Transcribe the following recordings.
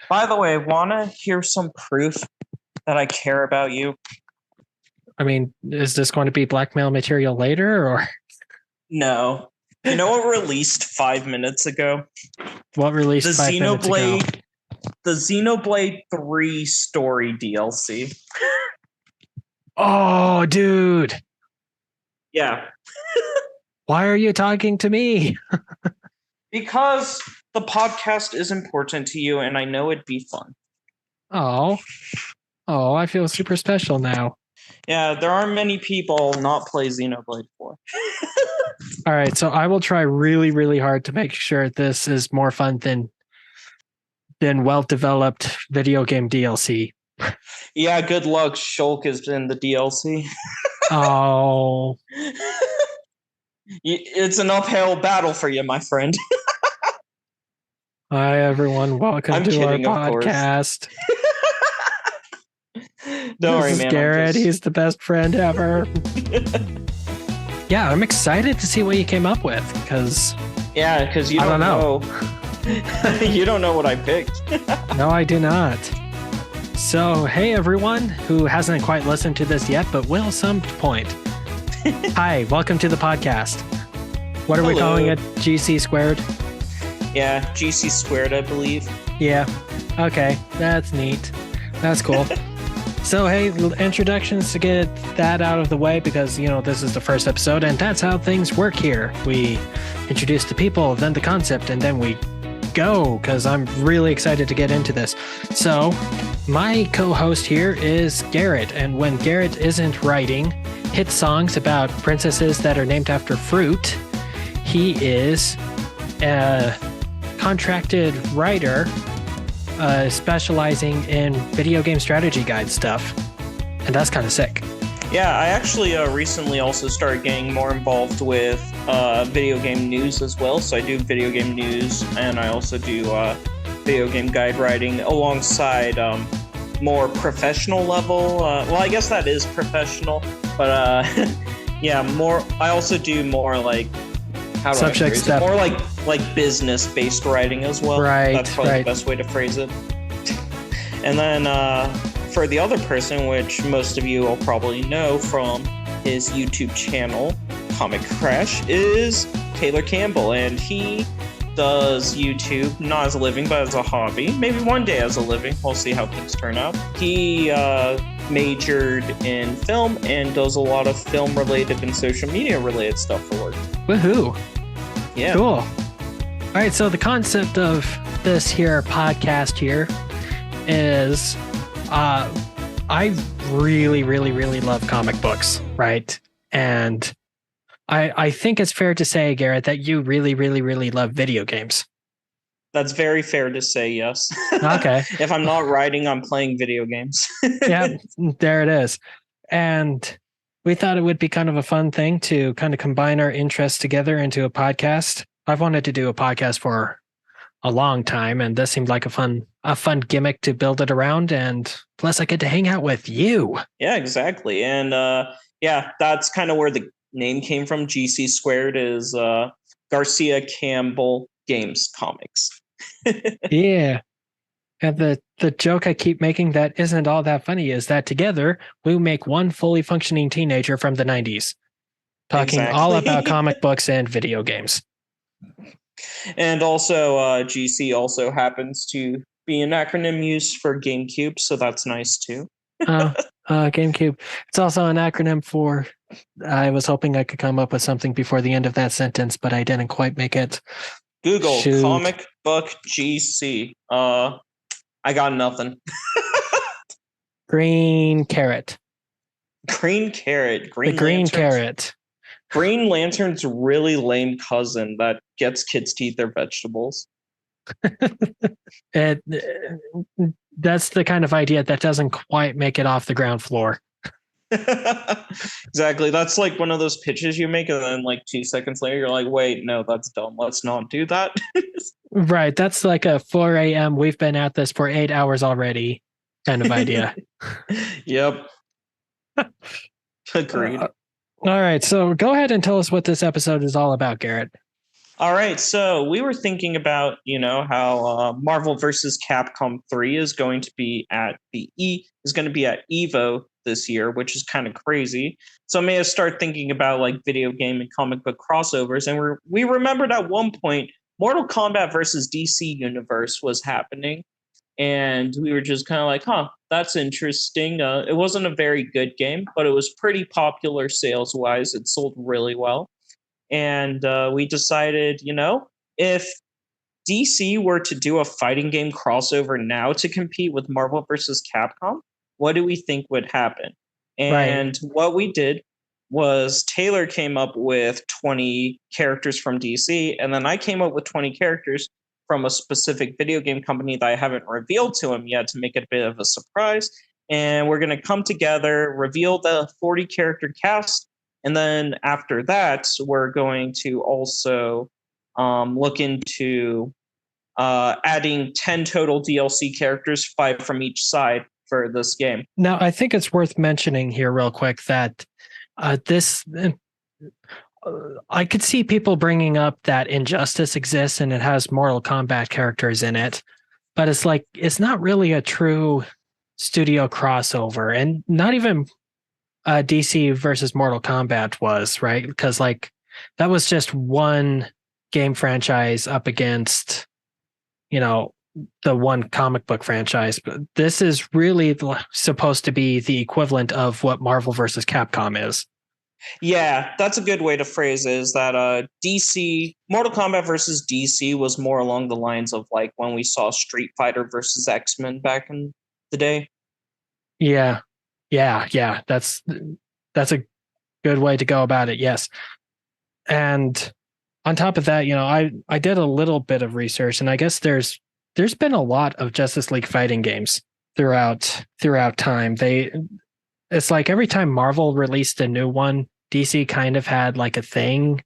By the way, wanna hear some proof that I care about you? I mean, is this going to be blackmail material later, or No. You know what released 5 minutes ago? what The released 5 minutes ago? The Xenoblade 3 story DLC. Oh, dude. Yeah. Why are you talking to me? Because the podcast is important to you and I know it'd be fun. Oh, I feel super special now. Yeah, there aren't many people not play Xenoblade 4. All right, so I will try really, really hard to make sure this is more fun than well-developed video game DLC. Yeah, good luck. Shulk is in the DLC. Oh. It's an uphill battle for you, my friend. Hi, everyone. Welcome I'm to kidding, our of course. podcast. Don't worry, This is man. Garrett. He's the best friend ever. Yeah, I'm excited to see what you came up with, because you don't know. You don't know what I picked. No, I do not. So, hey, everyone who hasn't quite listened to this yet, but will some point. Hi, welcome to the podcast. What are we calling it? GC squared? Yeah, GC squared, I believe. Yeah. Okay, that's neat. That's cool. So, hey, introductions to get that out of the way, because, this is the first episode, and that's how things work here. We introduce the people, then the concept, and then we go, because I'm really excited to get into this. So, my co-host here is Garrett, and when Garrett isn't writing hit songs about princesses that are named after fruit, he is a contracted writer specializing in video game strategy guide stuff, and that's kind of sick. Yeah, I actually recently also started getting more involved with video game news as well. So I do video game news, and I also do video game guide writing alongside more professional level. Well, I guess that is professional, but yeah, more. I also do more like subject stuff, more like business-based writing as well. Right, that's probably right. the best way to phrase it. And then for the other person, which most of you will probably know from his YouTube channel, Comic Crash, is Taylor Campbell, and he does YouTube not as a living but as a hobby. Maybe one day as a living. We'll see how things turn out. He majored in film and does a lot of film-related and social media-related stuff for work. Woohoo! Yeah. Cool. All right, so the concept of this here podcast here is I really, really, really love comic books, right? And I think it's fair to say, Garrett, that you really, really, really love video games. That's very fair to say, yes. Okay. If I'm not writing, I'm playing video games. Yeah, there it is. And we thought it would be kind of a fun thing to kind of combine our interests together into a podcast. I've wanted to do a podcast for a long time, and this seemed like a fun gimmick to build it around. And plus, I get to hang out with you. Yeah, exactly. And yeah, that's kind of where the name came from. GC squared is Garcia Campbell Games Comics. Yeah. And the joke I keep making that isn't all that funny is that together we make one fully functioning teenager from the 90s talking all about comic books and video games. And also GC also happens to be an acronym used for GameCube, so that's nice too. GameCube. It's also an acronym for, I was hoping I could come up with something before the end of that sentence, but I didn't quite make it. Google comic book GC. I got nothing. Green carrot. Green carrot. Green carrot. Green Lantern's really lame cousin that gets kids to eat their vegetables. That's the kind of idea that doesn't quite make it off the ground floor. Exactly. That's like one of those pitches you make, and then like 2 seconds later, you're like, wait, no, that's dumb. Let's not do that. Right. That's like a 4 a.m. We've been at this for 8 hours already kind of idea. Yep. Agreed. All right. So go ahead and tell us what this episode is all about, Garrett. All right, so we were thinking about, how Marvel versus Capcom 3 is going to be at Evo this year, which is kind of crazy. So I made us start thinking about like video game and comic book crossovers, and we remembered at one point Mortal Kombat versus DC Universe was happening, and we were just kind of like, huh, that's interesting. It wasn't a very good game, but it was pretty popular sales wise. It sold really well, and we decided, if DC were to do a fighting game crossover now to compete with Marvel versus Capcom, what do we think would happen? Right. And what we did was Taylor came up with 20 characters from DC, and then I came up with 20 characters from a specific video game company that I haven't revealed to him yet to make it a bit of a surprise. And we're going to come together, reveal the 40 character cast, and then after that, we're going to also look into adding 10 total DLC characters, 5 from each side for this game. Now, I think it's worth mentioning here, real quick, that this. I could see people bringing up that Injustice exists and it has Mortal Kombat characters in it, but it's like it's not really a true studio crossover, and not even DC versus Mortal Kombat was, right? Because like that was just one game franchise up against, you know, the one comic book franchise. But this is really supposed to be the equivalent of what Marvel versus Capcom is. Yeah, that's a good way to phrase it, is that DC, Mortal Kombat versus DC was more along the lines of like when we saw Street Fighter versus X-Men back in the day. Yeah. Yeah. That's a good way to go about it. Yes. And on top of that, I did a little bit of research, and I guess there's been a lot of Justice League fighting games throughout time. It's like every time Marvel released a new one, DC kind of had like a thing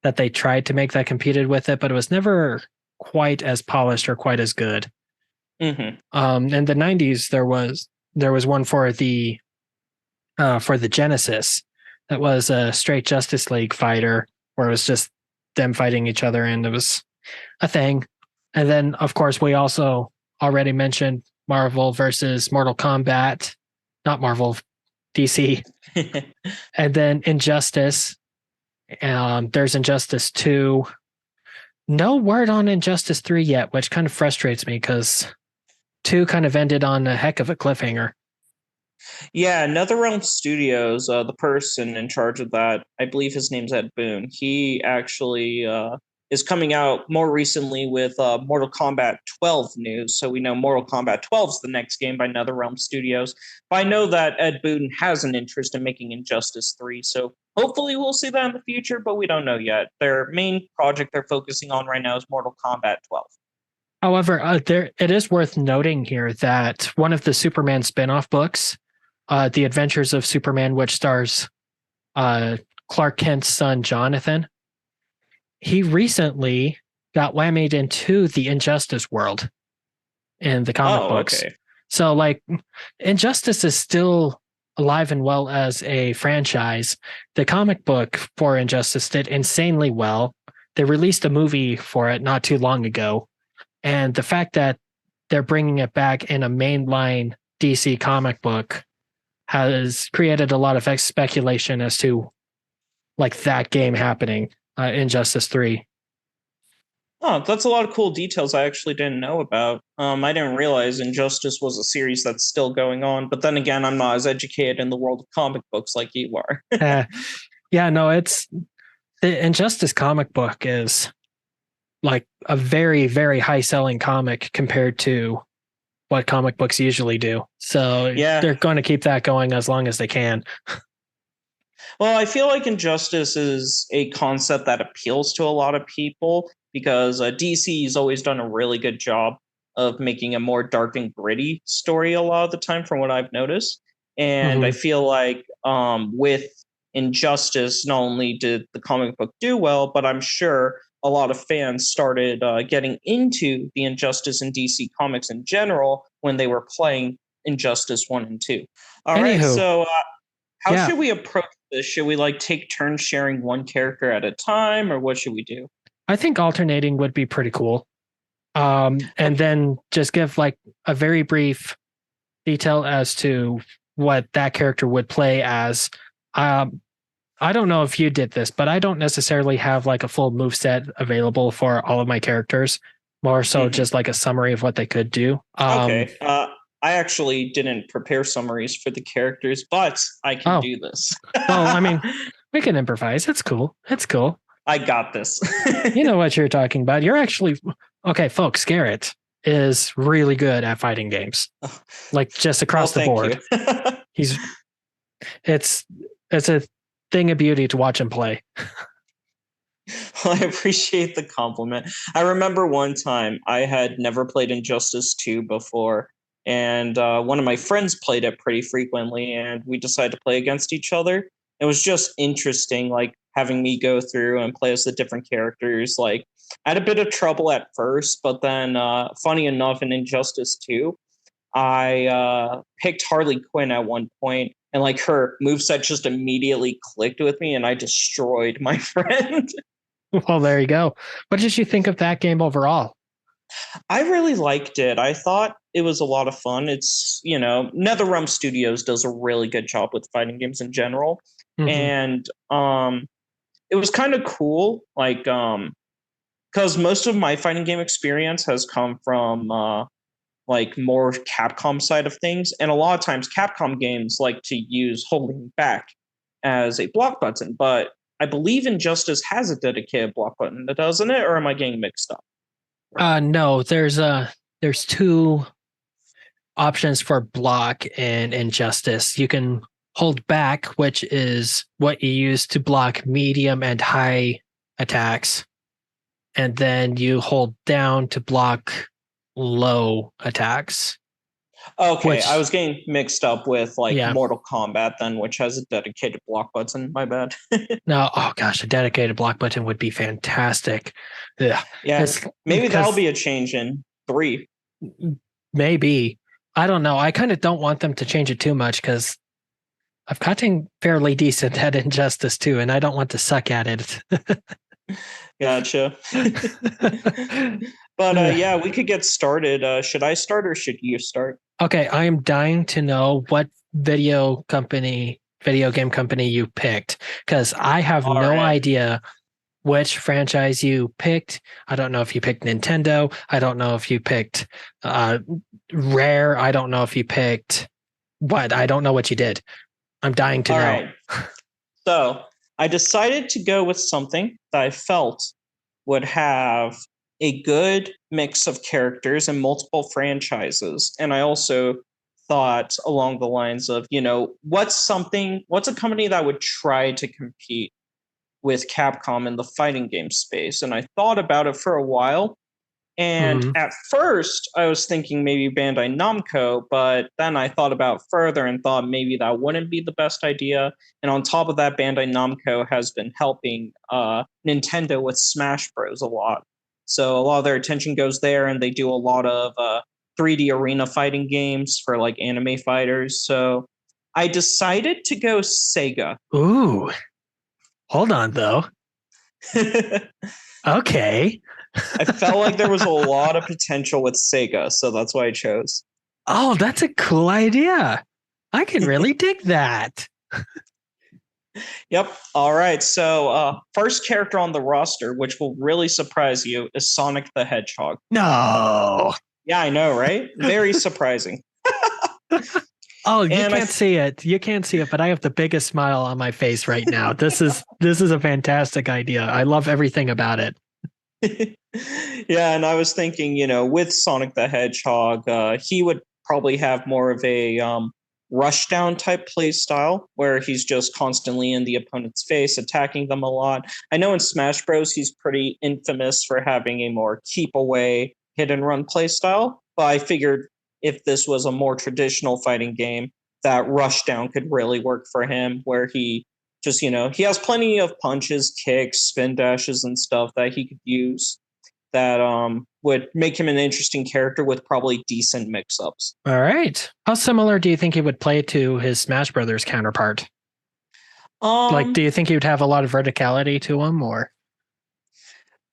that they tried to make that competed with it, but it was never quite as polished or quite as good. Mm-hmm. In the 90s, there was one for the Genesis that was a straight Justice League fighter where it was just them fighting each other, and it was a thing. And then, of course, we also already mentioned Marvel versus Mortal Kombat, not Marvel, DC. And then Injustice. There's Injustice 2. No word on Injustice 3 yet, which kind of frustrates me because 2 kind of ended on a heck of a cliffhanger. Yeah, NetherRealm Studios, the person in charge of that, I believe his name's Ed Boon. He actually is coming out more recently with Mortal Kombat 12 news. So we know Mortal Kombat 12 is the next game by NetherRealm Studios. But I know that Ed Boon has an interest in making Injustice 3. So hopefully we'll see that in the future, but we don't know yet. Their main project they're focusing on right now is Mortal Kombat 12. However, it is worth noting here that one of the Superman spin-off books, The Adventures of Superman, which stars Clark Kent's son, Jonathan, he recently got whammied into the Injustice world in the comic books. Okay. So, like, Injustice is still alive and well as a franchise. The comic book for Injustice did insanely well. They released a movie for it not too long ago. And the fact that they're bringing it back in a mainline DC comic book has created a lot of speculation as to like that game happening, Injustice 3. Oh, that's a lot of cool details I actually didn't know about. I didn't realize Injustice was a series that's still going on, but then again, I'm not as educated in the world of comic books like you are. Yeah, no, it's the Injustice comic book is like a very, very high selling comic compared to what comic books usually do. So Yeah. they're going to keep that going as long as they can. Well, I feel like Injustice is a concept that appeals to a lot of people because DC has always done a really good job of making a more dark and gritty story a lot of the time, from what I've noticed. And I feel like with Injustice, not only did the comic book do well, but I'm sure a lot of fans started getting into the Injustice and DC comics in general when they were playing Injustice 1 and 2. All right, Anywho, so how yeah. should we approach this? Should we like take turns sharing one character at a time, or what should we do? I think alternating would be pretty cool. And then just give like a very brief detail as to what that character would play as. Um, I don't know if you did this, but I don't necessarily have like a full move set available for all of my characters. More so, Mhm. just like a summary of what they could do. Okay. I actually didn't prepare summaries for the characters, but I can Oh, do this. well, I mean, we can improvise. It's cool. It's cool. I got this. You know what you're talking about. You're actually okay, folks. Garrett is really good at fighting games, like just Well, across the thank board. you. He's it's it's a thing of beauty to watch him play. Well, I appreciate the compliment. I remember one time I had never played Injustice 2 before, and one of my friends played it pretty frequently, and we decided to play against each other. It was just interesting, like having me go through and play as the different characters. Like, I had a bit of trouble at first, but then, funny enough, in Injustice 2, I picked Harley Quinn at one point, and like her moveset just immediately clicked with me, and I destroyed my friend. Well, there you go. What did you think of that game overall? I really liked it. I thought it was a lot of fun. It's, NetherRealm Studios does a really good job with fighting games in general. Mm-hmm. And it was kind of cool, like because most of my fighting game experience has come from like more Capcom side of things. And a lot of times Capcom games like to use holding back as a block button, but I believe Injustice has a dedicated block button, doesn't it? Or am I getting mixed up? No, there's two options for block and injustice. You can hold back, which is what you use to block medium and high attacks, and then you hold down to block low attacks. Okay, I Which, was getting mixed up with like yeah, Mortal Kombat then, which has a dedicated block button. My bad. no, oh gosh, a dedicated block button would be fantastic. Yeah, Yeah, it's maybe that'll because be a change in 3. maybe I don't know. I kind of don't want them to change it too much because I've gotten fairly decent at Injustice too, and I don't want to suck at it. Gotcha. But yeah, we could get started. Should I start or should you start? Okay, I am dying to know what video game company you picked because I have All no right. idea which franchise you picked. I don't know if you picked Nintendo. I don't know if you picked Rare. I don't know if you picked what. I don't know what you did. I'm dying to All know. right. So I decided to go with something that I felt would have a good mix of characters and multiple franchises. And I also thought along the lines of, what's a company that would try to compete with Capcom in the fighting game space? And I thought about it for a while. And Mhm. at first, I was thinking maybe Bandai Namco, but then I thought about further and thought maybe that wouldn't be the best idea. And on top of that, Bandai Namco has been helping Nintendo with Smash Bros. A lot. So a lot of their attention goes there, and they do a lot of 3D arena fighting games for like anime fighters. So I decided to go Sega. Ooh, hold on though. Okay. I felt like there was a lot of potential with Sega, so that's why I chose. Oh, that's a cool idea. I can really dig that. Yep. All right. So, first character on the roster, which will really surprise you, is Sonic the Hedgehog. No. Yeah, I know, right? Very surprising. Oh, you And can't see it. You can't see it, but I have the biggest smile on my face right now. This is a fantastic idea. I love everything about it. Yeah, and I was thinking, with Sonic the Hedgehog, he would probably have more of a rush down type play style where he's just constantly in the opponent's face, attacking them a lot. I know in Smash Bros, he's pretty infamous for having a more keep away, hit and run play style. But I figured if this was a more traditional fighting game, that rush down could really work for him, where he just, he has plenty of punches, kicks, spin dashes, and stuff that he could use that would make him an interesting character with probably decent mix-ups. All right. How similar do you think he would play to his Smash Brothers counterpart? Like, do Um, you think he would have a lot of verticality to him or?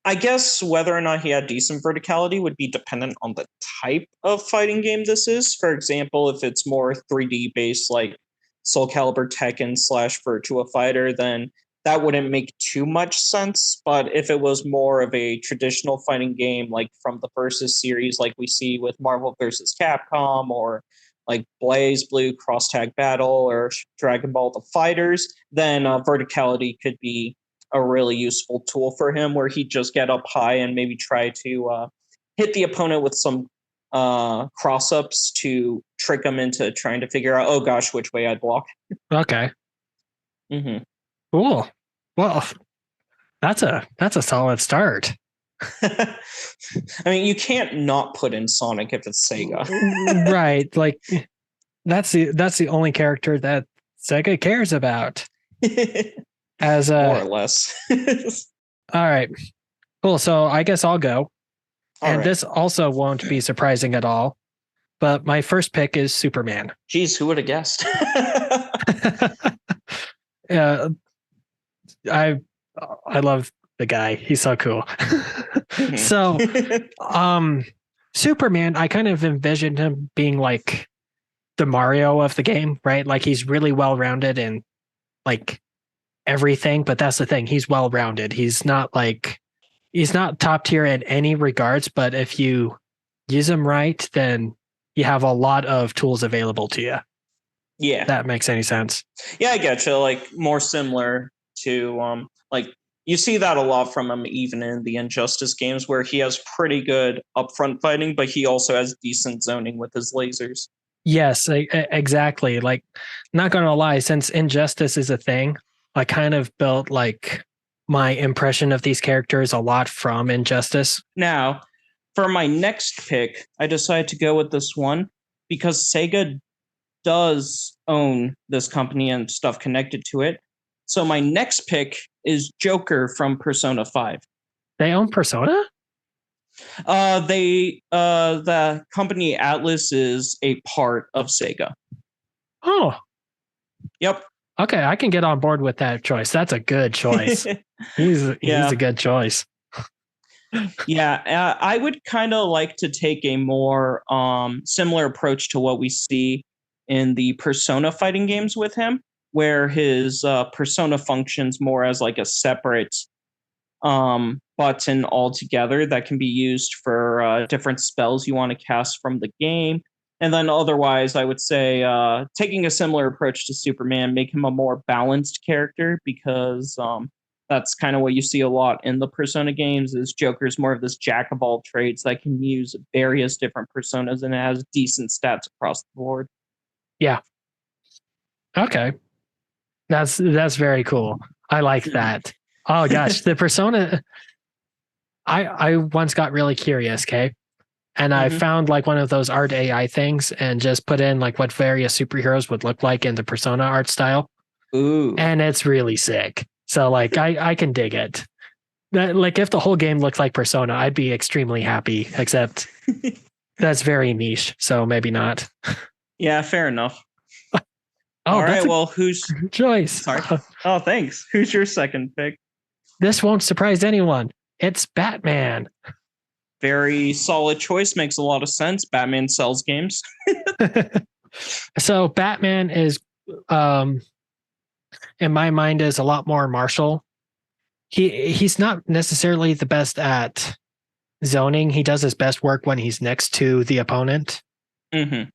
I guess whether or not he had decent verticality would be dependent on the type of fighting game this is. For example, if it's more 3D based, like Soul Calibur Tekken slash Virtua Fighter, then that wouldn't make too much sense. But if it was more of a traditional fighting game, like from the Versus series, like we see with Marvel versus Capcom, or like Blaze Blue Cross Tag Battle, or Dragon Ball The Fighters, then verticality could be a really useful tool for him, where he'd just get up high and maybe try to hit the opponent with some cross ups to trick him into trying to figure out, oh gosh, which way I'd block. Okay. Mm-hmm. Cool. Well, that's a solid start. I mean, you can't not put in Sonic if it's Sega. Right. Like that's the only character that Sega cares about. As more or less. All right. Cool. So I guess I'll go. All right. This also won't be surprising at all. But my first pick is Superman. Geez, who would have guessed? I love the guy. He's so cool. So Superman, I kind of envisioned him being like the Mario of the game, right? Like he's really well-rounded in like everything, but that's the thing. He's well-rounded. He's not top tier in any regards, but if you use him right, then you have a lot of tools available to you. Yeah. If that makes any sense. Yeah, I get you. Like more similar to like you see that a lot from him even in the Injustice games, where he has pretty good upfront fighting, but he also has decent zoning with his lasers. Yes, exactly. Like, not gonna lie, since Injustice is a thing, I kind of built like my impression of these characters a lot from Injustice. Now, for my next pick, I decided to go with this one because Sega does own this company and stuff connected to it. So my next pick is Joker from Persona 5. They own Persona? The company Atlas is a part of Sega. Oh. Yep. Okay, I can get on board with that choice. That's a good choice. He's a good choice. Yeah, I would kind of like to take a more similar approach to what we see in the Persona fighting games with him, where his persona functions more as like a separate button altogether that can be used for different spells you want to cast from the game. And then otherwise, I would say taking a similar approach to Superman, make him a more balanced character, because that's kind of what you see a lot in the Persona games, is Joker's more of this jack of all trades that can use various different personas and it has decent stats across the board. Yeah. Okay. That's very cool. I like that. Oh gosh, the Persona. I once got really curious, okay? And I found like one of those art AI things and just put in like what various superheroes would look like in the Persona art style. Ooh. And it's really sick. So like I can dig it. That, like if the whole game looked like Persona, I'd be extremely happy, except that's very niche, so maybe not. Yeah, fair enough. All right, well, who's choice? Sorry. Oh, thanks. Who's your second pick? This won't surprise anyone. It's Batman. Very solid choice. Makes a lot of sense. Batman sells games. So Batman is, in my mind, is a lot more martial. He's not necessarily the best at zoning. He does his best work when he's next to the opponent. Mm-hmm.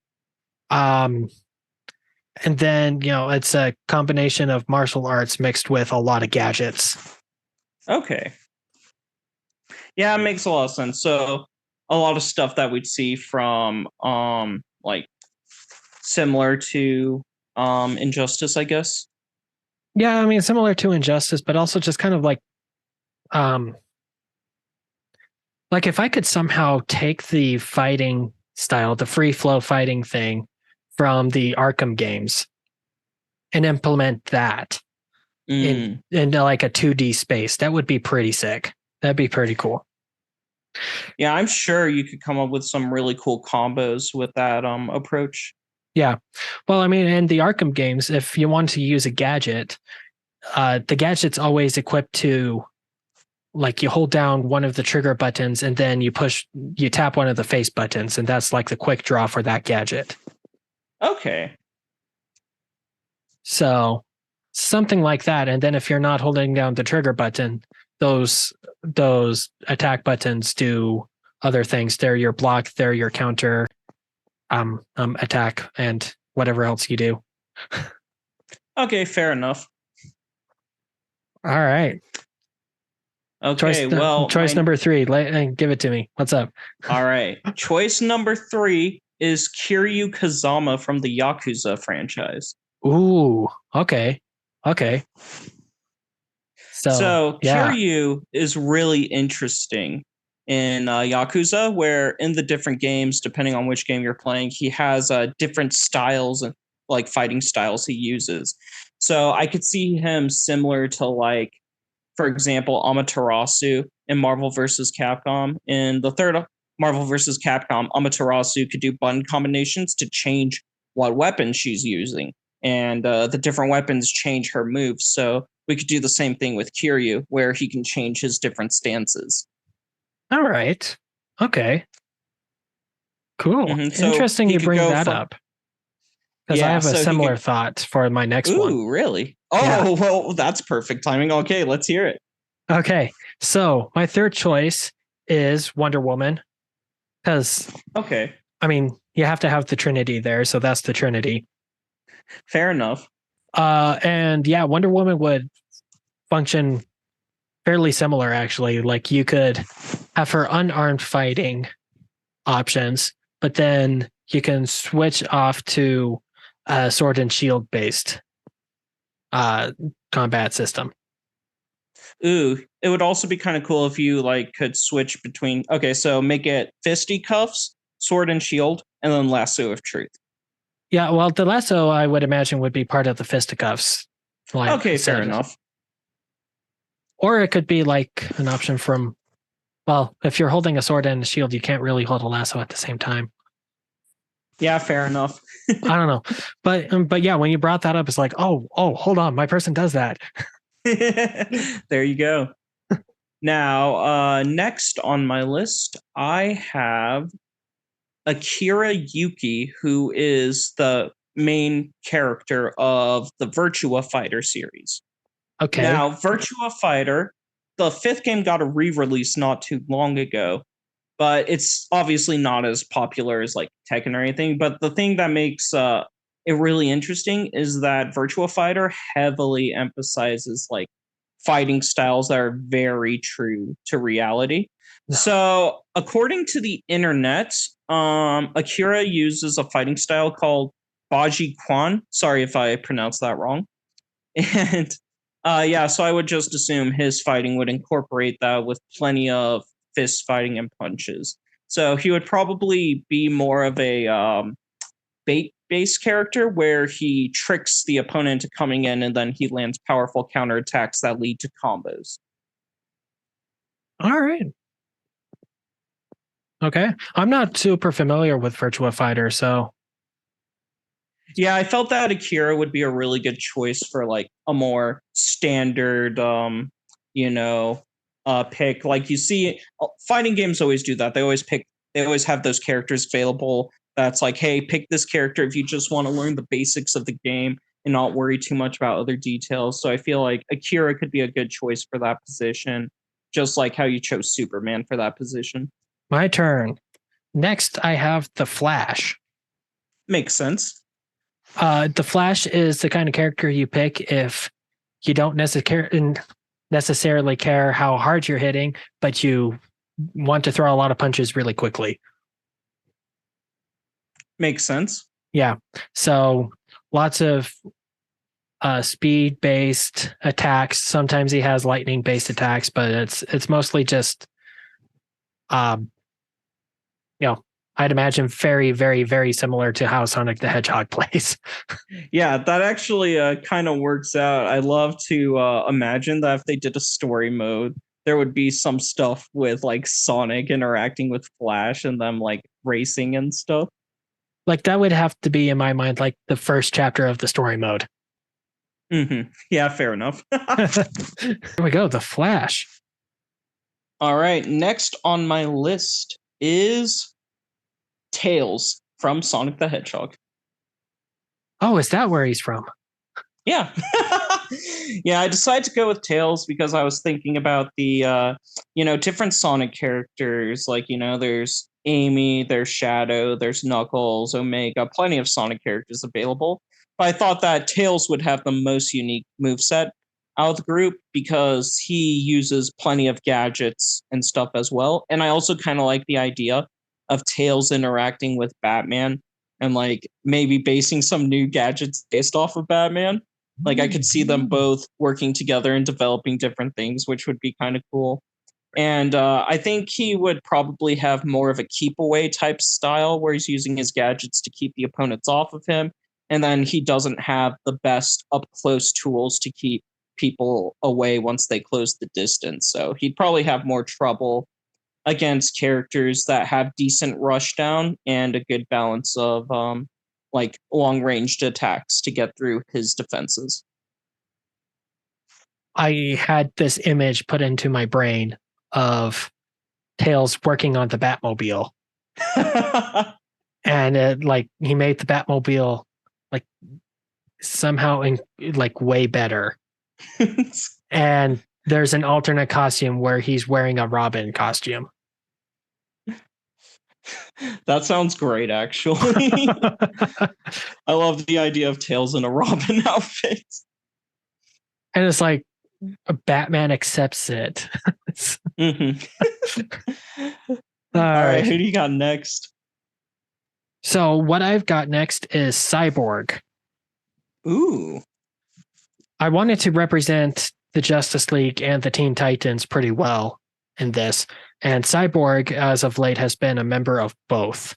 And then, it's a combination of martial arts mixed with a lot of gadgets. Okay. Yeah, it makes a lot of sense. So a lot of stuff that we'd see from like similar to Injustice, I guess. Yeah, I mean similar to Injustice, but also just kind of like if I could somehow take the fighting style, the free flow fighting thing from the Arkham games and implement that in like a 2D space, that would be pretty sick. That'd be pretty cool. Yeah, I'm sure you could come up with some really cool combos with that approach. Yeah. Well, I mean, in the Arkham games, if you want to use a gadget, the gadget's always equipped to like you hold down one of the trigger buttons and then you tap one of the face buttons, and that's like the quick draw for that gadget. Okay. So something like that. And then if you're not holding down the trigger button, those attack buttons do other things. They're your block, they're your counter, attack, and whatever else you do. Okay, fair enough. All right. Okay, choice number 3. Give it to me. What's up? All right. Choice number 3 is Kiryu Kazama from the Yakuza franchise. Ooh, okay. So Kiryu is really interesting in Yakuza, where in the different games, depending on which game you're playing, he has different styles and like fighting styles he uses. So I could see him similar to, like, for example, Amaterasu in Marvel vs. Capcom. In the third Marvel vs. Capcom, Amaterasu could do button combinations to change what weapon she's using. And the different weapons change her moves. So we could do the same thing with Kiryu, where he can change his different stances. All right. Okay. Cool. So interesting you bring that up. Because I have a similar thought for my next one. Ooh, really? Oh, well, that's perfect timing. Okay, let's hear it. Okay. So my third choice is Wonder Woman. Because, I mean, you have to have the Trinity there. So that's the Trinity. Fair enough. And yeah, Wonder Woman would function fairly similar, actually. Like you could have her unarmed fighting options, but then you can switch off to a sword and shield based combat system. Ooh, it would also be kind of cool if you like could switch between. Okay, so make it fisticuffs, sword and shield, and then lasso of truth. Yeah, well, the lasso I would imagine would be part of the fisticuffs. Okay, fair enough. Or it could be like an option from, well, if you're holding a sword and a shield, you can't really hold a lasso at the same time. Yeah, fair enough. I don't know, but yeah, when you brought that up, it's like, oh, hold on, my person does that. There you go. Now, next on my list, I have Akira Yuki, who is the main character of the Virtua Fighter series. Okay. Now, Virtua Fighter, the 5th game got a re-release not too long ago, but it's obviously not as popular as like Tekken or anything. But the thing that makes it really interesting is that Virtua Fighter heavily emphasizes like fighting styles that are very true to reality. So, according to the internet, Akira uses a fighting style called Baji Quan. Sorry if I pronounced that wrong. And so I would just assume his fighting would incorporate that with plenty of fist fighting and punches. So he would probably be more of a bait-based character where he tricks the opponent into coming in and then he lands powerful counterattacks that lead to combos. All right. Okay. I'm not super familiar with Virtua Fighter, so. Yeah, I felt that Akira would be a really good choice for like a more standard, pick. Like you see, fighting games always do that. They always have those characters available. That's like, hey, pick this character if you just want to learn the basics of the game and not worry too much about other details. So I feel like Akira could be a good choice for that position, just like how you chose Superman for that position. My turn. Next, I have the Flash. Makes sense. The Flash is the kind of character you pick if you don't necessarily care how hard you're hitting, but you want to throw a lot of punches really quickly. Makes sense. Yeah. So lots of speed-based attacks. Sometimes he has lightning-based attacks, but it's mostly just, I'd imagine very, very, very similar to how Sonic the Hedgehog plays. Yeah, that actually kind of works out. I love to imagine that if they did a story mode, there would be some stuff with like Sonic interacting with Flash and them like racing and stuff. Like that would have to be in my mind like the first chapter of the story mode. Mm-hmm. Yeah, fair enough. Here we go, the Flash. All right, next on my list is Tails from Sonic the Hedgehog. Oh, is that where he's from? Yeah. Yeah, I decided to go with Tails because I was thinking about the different Sonic characters. Like, there's Amy, there's Shadow, there's Knuckles, Omega, plenty of Sonic characters available. But I thought that Tails would have the most unique moveset out of the group because he uses plenty of gadgets and stuff as well. And I also kind of like the idea of Tails interacting with Batman and like maybe basing some new gadgets based off of Batman. Like I could see them both working together and developing different things, which would be kind of cool. And I think he would probably have more of a keep away type style where he's using his gadgets to keep the opponents off of him. And then he doesn't have the best up close tools to keep people away once they close the distance. So he'd probably have more trouble against characters that have decent rush down and a good balance of like long ranged attacks to get through his defenses. I had this image put into my brain of Tails working on the Batmobile. And like he made the Batmobile like somehow like way better. And there's an alternate costume where he's wearing a Robin costume. That sounds great, actually. I love the idea of Tails in a Robin outfit. And it's like Batman accepts it. Mm-hmm. All right, who do you got next? So what I've got next is Cyborg. Ooh. I wanted to represent the Justice League and the Teen Titans pretty well in this. And Cyborg, as of late, has been a member of both.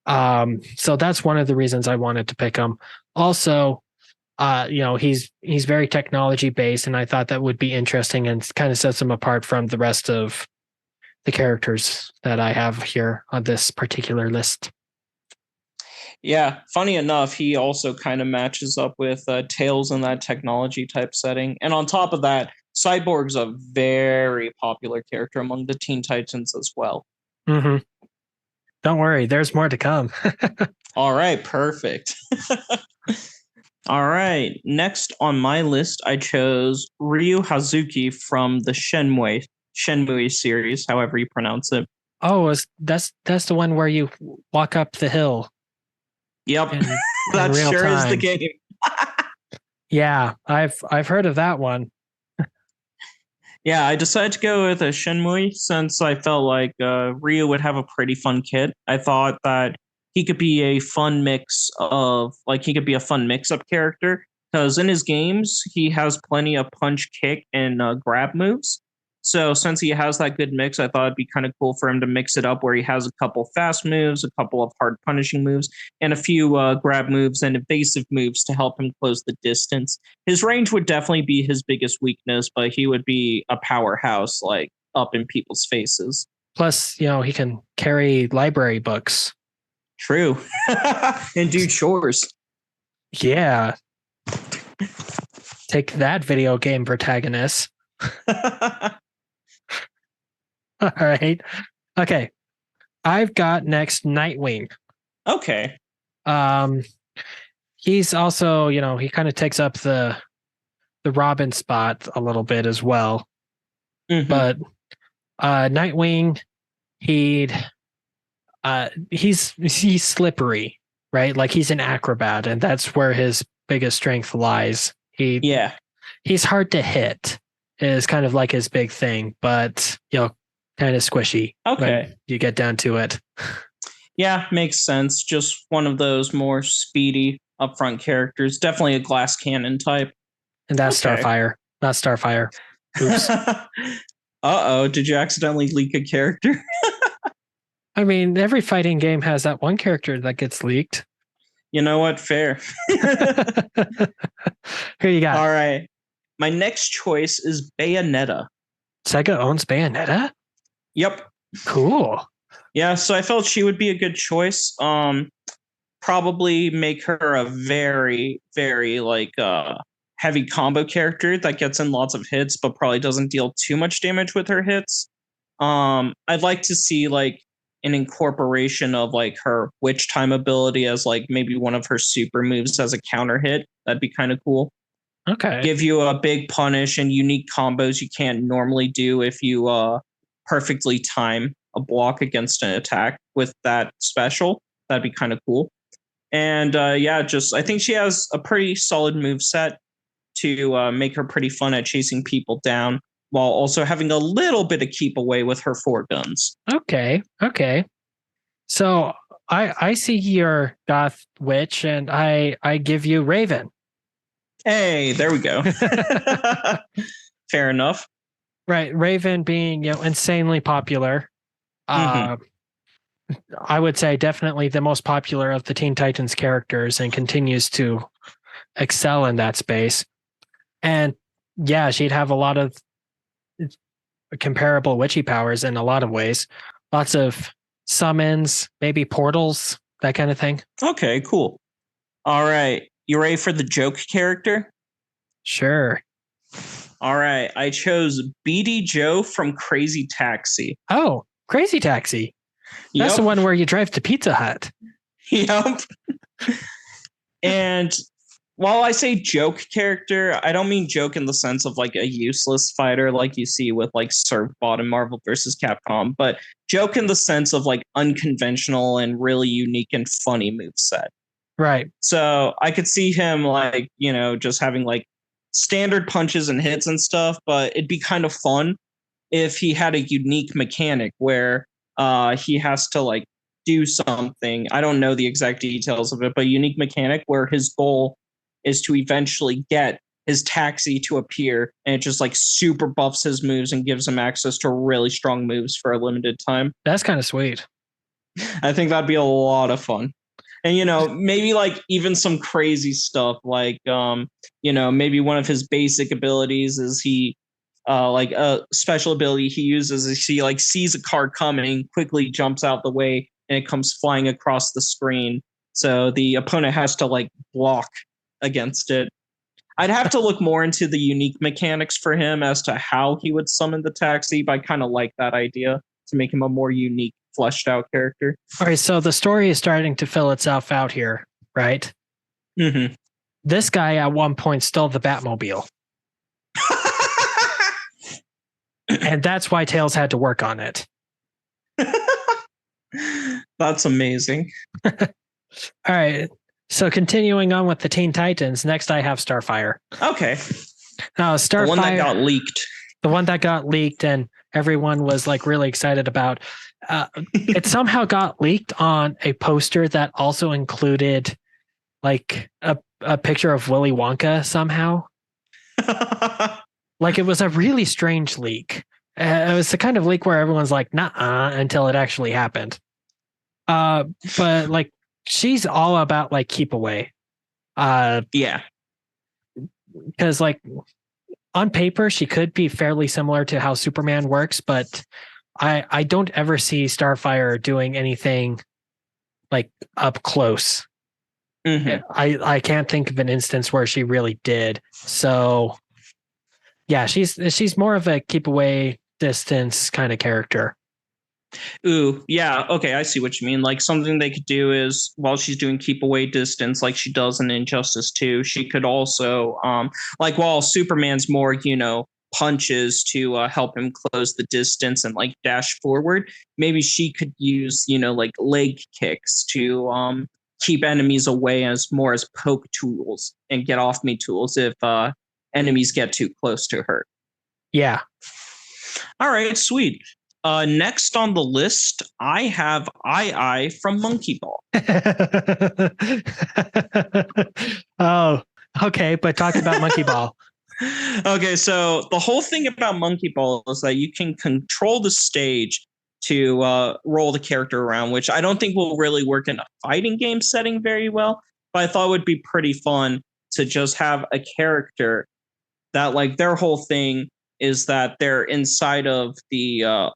So that's one of the reasons I wanted to pick him. Also, he's very technology based, and I thought that would be interesting and kind of sets him apart from the rest of the characters that I have here on this particular list. Yeah, funny enough, he also kind of matches up with Tails in that technology type setting. And on top of that, Cyborg's a very popular character among the Teen Titans as well. Mm-hmm. Don't worry, there's more to come. All right, perfect. All right, next on my list, I chose Ryu Hazuki from the Shenmue series, however you pronounce it. Oh, that's the one where you walk up the hill. Yep, that sure is the game. Yeah, I've heard of that one. Yeah, I decided to go with a Shenmue since I felt like Ryu would have a pretty fun kit. I thought that he could be a fun mix-up character because in his games he has plenty of punch, kick, and grab moves. So since he has that good mix, I thought it'd be kind of cool for him to mix it up where he has a couple fast moves, a couple of hard punishing moves, and a few grab moves and evasive moves to help him close the distance. His range would definitely be his biggest weakness, but he would be a powerhouse like up in people's faces. Plus, he can carry library books. True. And do chores. Yeah. Take that, video game protagonist. All right. Okay. I've got next Nightwing. Okay. He's also, he kind of takes up the Robin spot a little bit as well. Mm-hmm. But Nightwing, he's slippery, right? Like he's an acrobat, and that's where his biggest strength lies. He's hard to hit is kind of like his big thing, but kind of squishy. Okay. When you get down to it. Yeah, makes sense. Just one of those more speedy upfront characters. Definitely a glass cannon type. And that's okay. Starfire. Not Starfire. Oops. Uh-oh, did you accidentally leak a character? I mean, every fighting game has that one character that gets leaked. You know what? Fair. Here you go. All right. My next choice is Bayonetta. SEGA owns Bayonetta? Yep. Cool. Yeah, so I felt she would be a good choice. Probably make her a very, very heavy combo character that gets in lots of hits, but probably doesn't deal too much damage with her hits. I'd like to see like an incorporation of like her witch time ability as like maybe one of her super moves as a counter hit. That'd be kind of cool. Okay. Give you a big punish and unique combos you can't normally do if you perfectly time a block against an attack with that special. That'd be kind of cool. And just I think she has a pretty solid move set to make her pretty fun at chasing people down while also having a little bit of keep away with her 4 guns. Okay. So I see your goth witch, and I give you Raven. Hey, there we go. Fair enough. Right, Raven being insanely popular. I would say definitely the most popular of the Teen Titans characters, and continues to excel in that space. And yeah, she'd have a lot of comparable witchy powers in a lot of ways. Lots of summons, maybe portals, that kind of thing. Okay, cool. All right. You ready for the joke character? Sure. All right. I chose BD Joe from Crazy Taxi. Oh, Crazy Taxi. That's the one where you drive to Pizza Hut. Yep. And while I say joke character, I don't mean joke in the sense of like a useless fighter like you see with like Servbot and Marvel vs. Capcom, but joke in the sense of like unconventional and really unique and funny moveset. Right. So I could see him like, just having like standard punches and hits and stuff, but it'd be kind of fun if he had a unique mechanic where he has to like do something. I don't know the exact details of it, but a unique mechanic where his goal is to eventually get his taxi to appear, and it just like super buffs his moves and gives him access to really strong moves for a limited time. That's kind of sweet. I think that'd be a lot of fun. And maybe like even some crazy stuff like maybe one of his basic abilities is he like a special ability he uses is he like sees a car coming, quickly jumps out the way, and it comes flying across the screen. So the opponent has to like block against it. I'd have to look more into the unique mechanics for him as to how he would summon the taxi, but I kind of like that idea to make him a more unique, fleshed out character. All right, so the story is starting to fill itself out here, right? Mm-hmm. This guy at one point stole the Batmobile. And that's why Tails had to work on it. That's amazing. All right. So continuing on with the Teen Titans, next I have Starfire. Okay. Starfire, the one that got leaked. The one that got leaked and everyone was like really excited about. It somehow got leaked on a poster that also included like a picture of Willy Wonka somehow. Like it was a really strange leak. It was the kind of leak where everyone's like, nah, until it actually happened. But like, she's all about like keep away. Yeah. Because like on paper, she could be fairly similar to how Superman works, but I don't ever see Starfire doing anything like up close. Mm-hmm. I can't think of an instance where she really did. So yeah, she's more of a keep away distance kind of character. Ooh, yeah. Okay, I see what you mean. Like something they could do is while she's doing keep away distance, like she does in Injustice 2, she could also, like while Superman's more, punches to help him close the distance and like dash forward, maybe she could use, like leg kicks to keep enemies away as poke tools and get off me tools if enemies get too close to her. Yeah. All right, sweet. Next on the list, I have I from Monkey Ball. Oh, okay. But talk about Monkey Ball. Okay, so the whole thing about Monkey Ball is that you can control the stage to roll the character around, which I don't think will really work in a fighting game setting very well. But I thought it would be pretty fun to just have a character that like their whole thing is that they're inside of the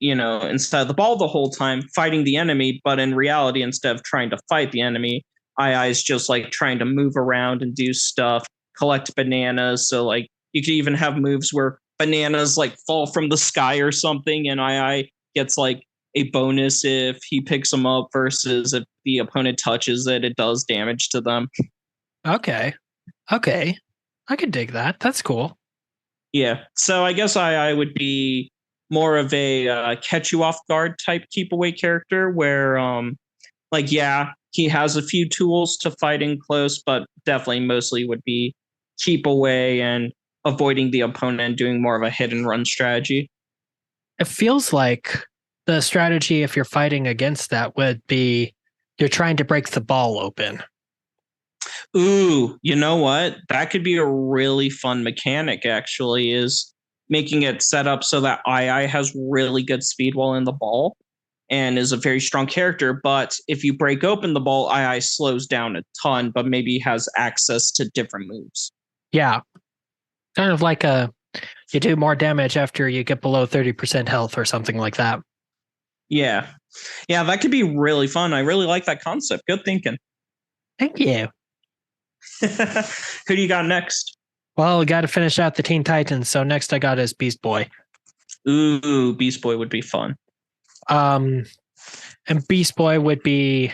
inside the ball the whole time fighting the enemy, but in reality, instead of trying to fight the enemy, I is just like trying to move around and do stuff collect bananas. So like you could even have moves where bananas like fall from the sky or something, and I gets like a bonus if he picks them up versus if the opponent touches it, it does damage to them. Okay. I could dig that. That's cool. Yeah. So I guess I would be more of a catch you off guard type keep away character where like yeah, he has a few tools to fight in close, but definitely mostly would be keep away and avoiding the opponent and doing more of a hit and run strategy. It feels like the strategy, if you're fighting against that, would be you're trying to break the ball open. Ooh, you know what? That could be a really fun mechanic, actually, is making it set up so that II has really good speed while in the ball and is a very strong character. But if you break open the ball, II slows down a ton, but maybe has access to different moves. Yeah. Kind of like you do more damage after you get below 30% health or something like that. Yeah. Yeah, that could be really fun. I really like that concept. Good thinking. Thank you. Who do you got next? Well, we got to finish out the Teen Titans. So next I got is Beast Boy. Ooh, Beast Boy would be fun. And Beast Boy would be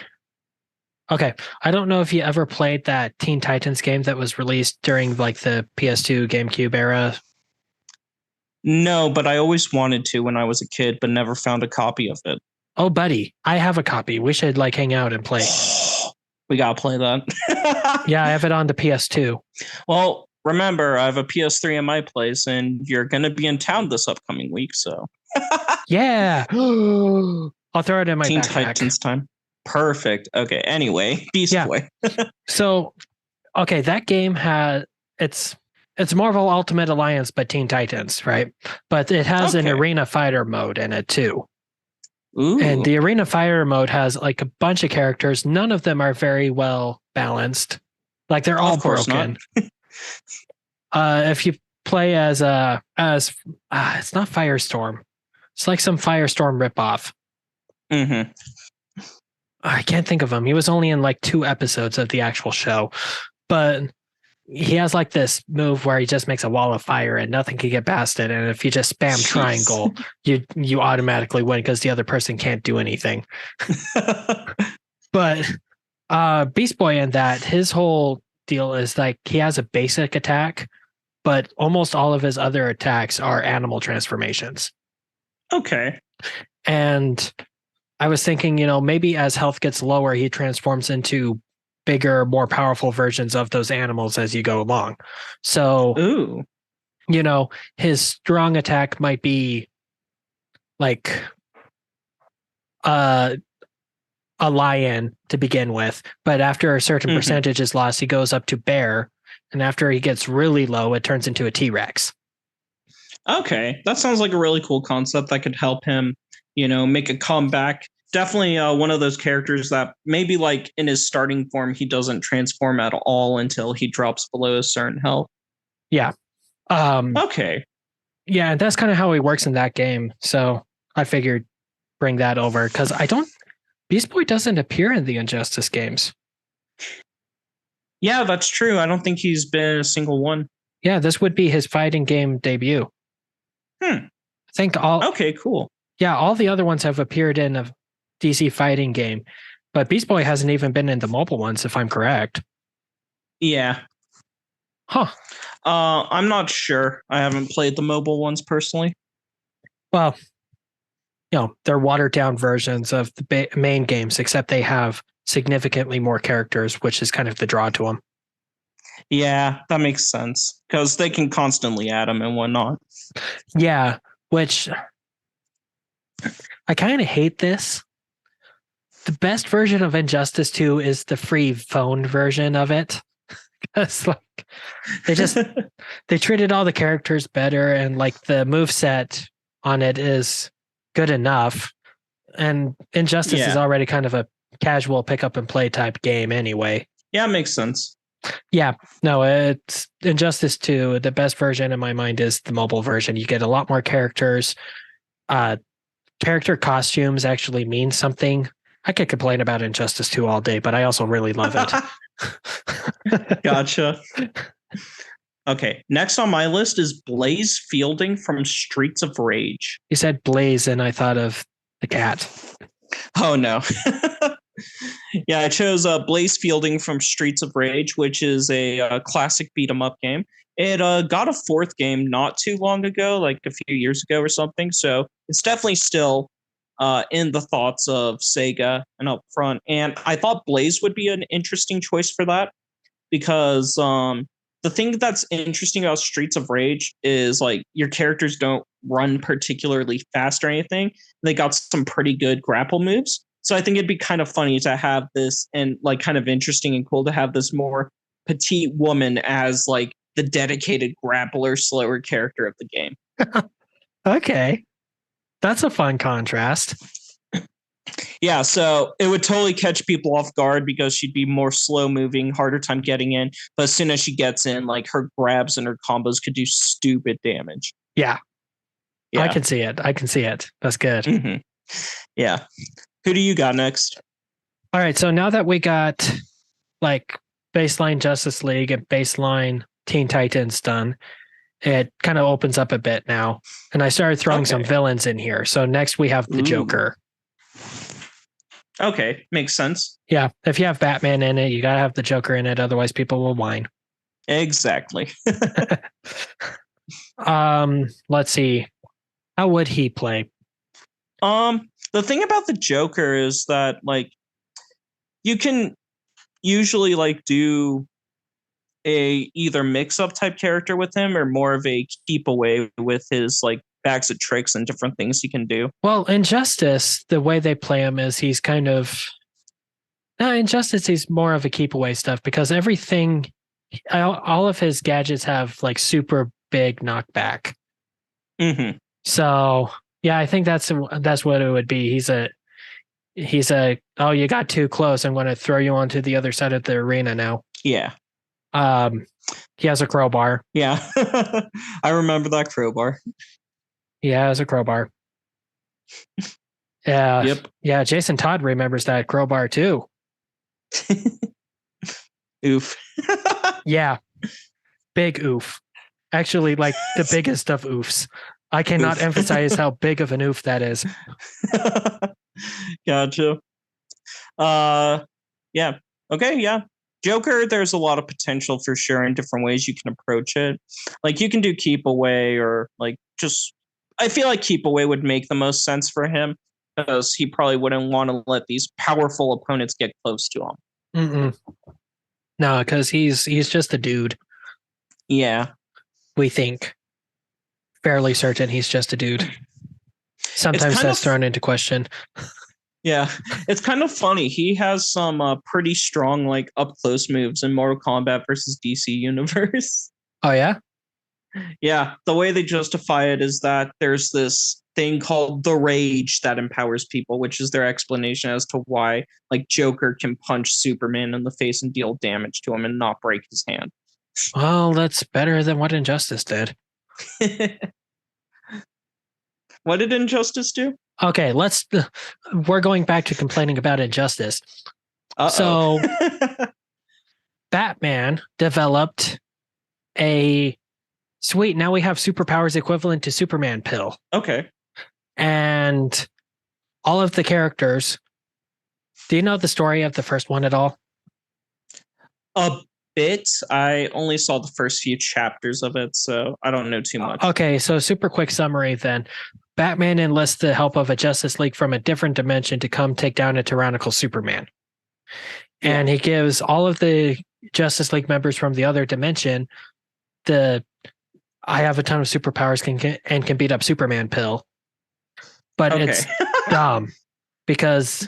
okay. I don't know if you ever played that Teen Titans game that was released during like the PS2 GameCube era. No, but I always wanted to when I was a kid, but never found a copy of it. Oh, buddy, I have a copy. We should like hang out and play. We gotta play that. Yeah, I have it on the PS2. Well, remember, I have a PS3 in my place, and you're gonna be in town this upcoming week, so. Yeah. I'll throw it in my Teen backpack. Titans time. Perfect. Okay. Anyway, Beast Boy. So, okay, that game has it's Marvel Ultimate Alliance, but Teen Titans, right? But it has an arena fighter mode in it too. Ooh. And the arena fighter mode has like a bunch of characters. None of them are very well balanced. Like they're all broken. If you play as it's not Firestorm. It's like some Firestorm ripoff. Mm-hmm. I can't think of him. He was only in like 2 episodes of the actual show, but he has like this move where he just makes a wall of fire and nothing can get past it. And if you just spam triangle, you automatically win because the other person can't do anything. But Beast Boy in that, his whole deal is like he has a basic attack, but almost all of his other attacks are animal transformations. Okay. And I was thinking, maybe as health gets lower, he transforms into bigger, more powerful versions of those animals as you go along. So, ooh, his strong attack might be like a lion to begin with, but after a certain percentage is lost, he goes up to bear, and after he gets really low, it turns into a T-Rex. Okay, that sounds like a really cool concept that could help him, make a comeback. Definitely one of those characters that maybe like in his starting form, he doesn't transform at all until he drops below a certain health. Yeah. Okay. Yeah, that's kind of how he works in that game. So I figured bring that over because Beast Boy doesn't appear in the Injustice games. Yeah, that's true. I don't think he's been in a single one. Yeah, this would be his fighting game debut. I think Okay, cool. Yeah, all the other ones have appeared in a DC fighting game, but Beast Boy hasn't even been in the mobile ones, if I'm correct. Yeah. Huh. I'm not sure. I haven't played the mobile ones personally. Well, they're watered down versions of the main games, except they have significantly more characters, which is kind of the draw to them. Yeah, that makes sense because they can constantly add them and whatnot. Yeah, which I kind of hate this. The best version of Injustice 2 is the free phone version of it. Because they treated all the characters better, and like the moveset on it is good enough. And Injustice is already kind of a casual pick up and play type game anyway. Yeah, it makes sense. Yeah, no, it's Injustice 2. The best version in my mind is the mobile version. You get a lot more characters. Character costumes actually mean something. I could complain about Injustice 2 all day, but I also really love it. Gotcha. Okay, next on my list is Blaze Fielding from Streets of Rage. You said Blaze, and I thought of the cat. Oh no. Yeah, I chose Blaze Fielding from Streets of Rage, which is a classic beat 'em up game. It got a fourth game not too long ago, like a few years ago or something. So it's definitely still in the thoughts of Sega and up front. And I thought Blaze would be an interesting choice for that because the thing that's interesting about Streets of Rage is like your characters don't run particularly fast or anything. They got some pretty good grapple moves. So I think it'd be kind of funny to have this and like kind of interesting and cool to have this more petite woman as like the dedicated grappler, slower character of the game. Okay. That's a fun contrast. Yeah, so it would totally catch people off guard because she'd be more slow moving, harder time getting in. But as soon as she gets in, like her grabs and her combos could do stupid damage. Yeah. Yeah. I can see it. That's good. Mm-hmm. Yeah. Who do you got next? All right. So now that we got like baseline Justice League and baseline Teen Titans done, it kind of opens up a bit now. And I started throwing some villains in here. So next we have the Joker. Okay, makes sense. Yeah, if you have Batman in it, you gotta have the Joker in it. Otherwise, people will whine. Exactly. Let's see. How would he play? The thing about the Joker is that like you can usually like do a either mix-up type character with him or more of a keep away with his like bags of tricks and different things he can do. Well, in Justice, the way they play him is he's kind of in Justice he's more of a keep away stuff because everything, all of his gadgets have like super big knockback. Mm-hmm. So yeah, I think that's what it would be. He's a oh, you got too close. I'm going to throw you onto the other side of the arena now. Yeah. He has a crowbar. Yeah. I remember that crowbar. Yeah, it has a crowbar. Yeah. Yep. Yeah, Jason Todd remembers that crowbar too. Oof. Yeah. Big oof. Actually, like the biggest of oofs. I cannot emphasize how big of an oof that is. Gotcha. Yeah. Okay, yeah. Joker, there's a lot of potential for sure in different ways you can approach it. Like you can do keep away or like just I feel like keep away would make the most sense for him because he probably wouldn't want to let these powerful opponents get close to him. Mm-mm. No, because he's just a dude. Yeah. We think. Fairly certain he's just a dude. Sometimes that's thrown into question. Yeah, it's kind of funny. He has some pretty strong like up close moves in Mortal Kombat versus DC Universe. Oh yeah? Yeah, the way they justify it is that there's this thing called the rage that empowers people, which is their explanation as to why like Joker can punch Superman in the face and deal damage to him and not break his hand. Well, that's better than what Injustice did. What did Injustice do? Okay, we're going back to complaining about Injustice. Uh-oh. So Batman developed a sweet, now we have superpowers equivalent to Superman pill. Okay. And all of the characters, do you know the story of the first one at all? A bit. I only saw the first few chapters of it, so I don't know too much. Okay, so super quick summary then. Batman enlists the help of a Justice League from a different dimension to come take down a tyrannical Superman. Yeah. And he gives all of the Justice League members from the other dimension I have a ton of superpowers and can beat up Superman pill. But it's dumb because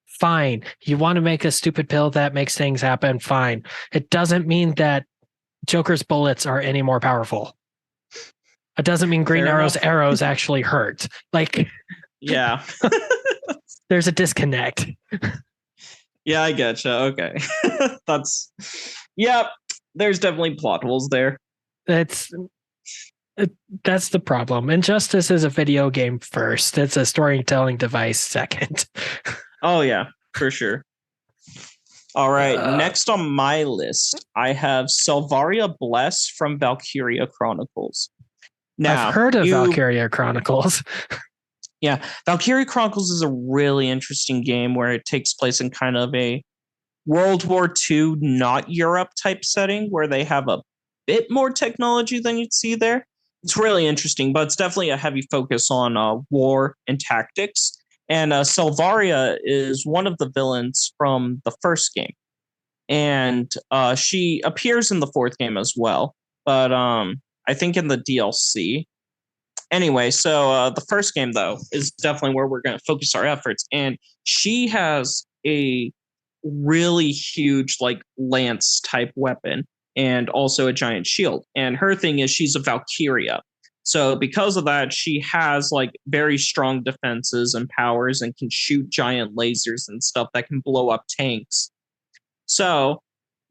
fine, you want to make a stupid pill that makes things happen, fine. It doesn't mean that Joker's bullets are any more powerful. It doesn't mean Green Arrow's arrows actually hurt. Like, yeah, there's a disconnect. Yeah, I getcha. Okay, there's definitely plot holes there. That's the problem. Injustice is a video game first. It's a storytelling device second. Oh yeah, for sure. All right, Uh, next on my list, I have Selvaria Bless from Valkyria Chronicles. I've Now, heard of Valkyria Chronicles. yeah, Valkyria Chronicles is a really interesting game where it takes place in kind of a World War II, not Europe type setting where they have a bit more technology than you'd see there. It's really interesting, but it's definitely a heavy focus on war and tactics. And Selvaria is one of the villains from the first game, and she appears in the fourth game as well. But I think in the DLC. Anyway, so the first game though is definitely where we're going to focus our efforts, and she has a really huge like lance type weapon and also a giant shield. And her thing is she's a Valkyria. So because of that, she has like very strong defenses and powers and can shoot giant lasers and stuff that can blow up tanks. So,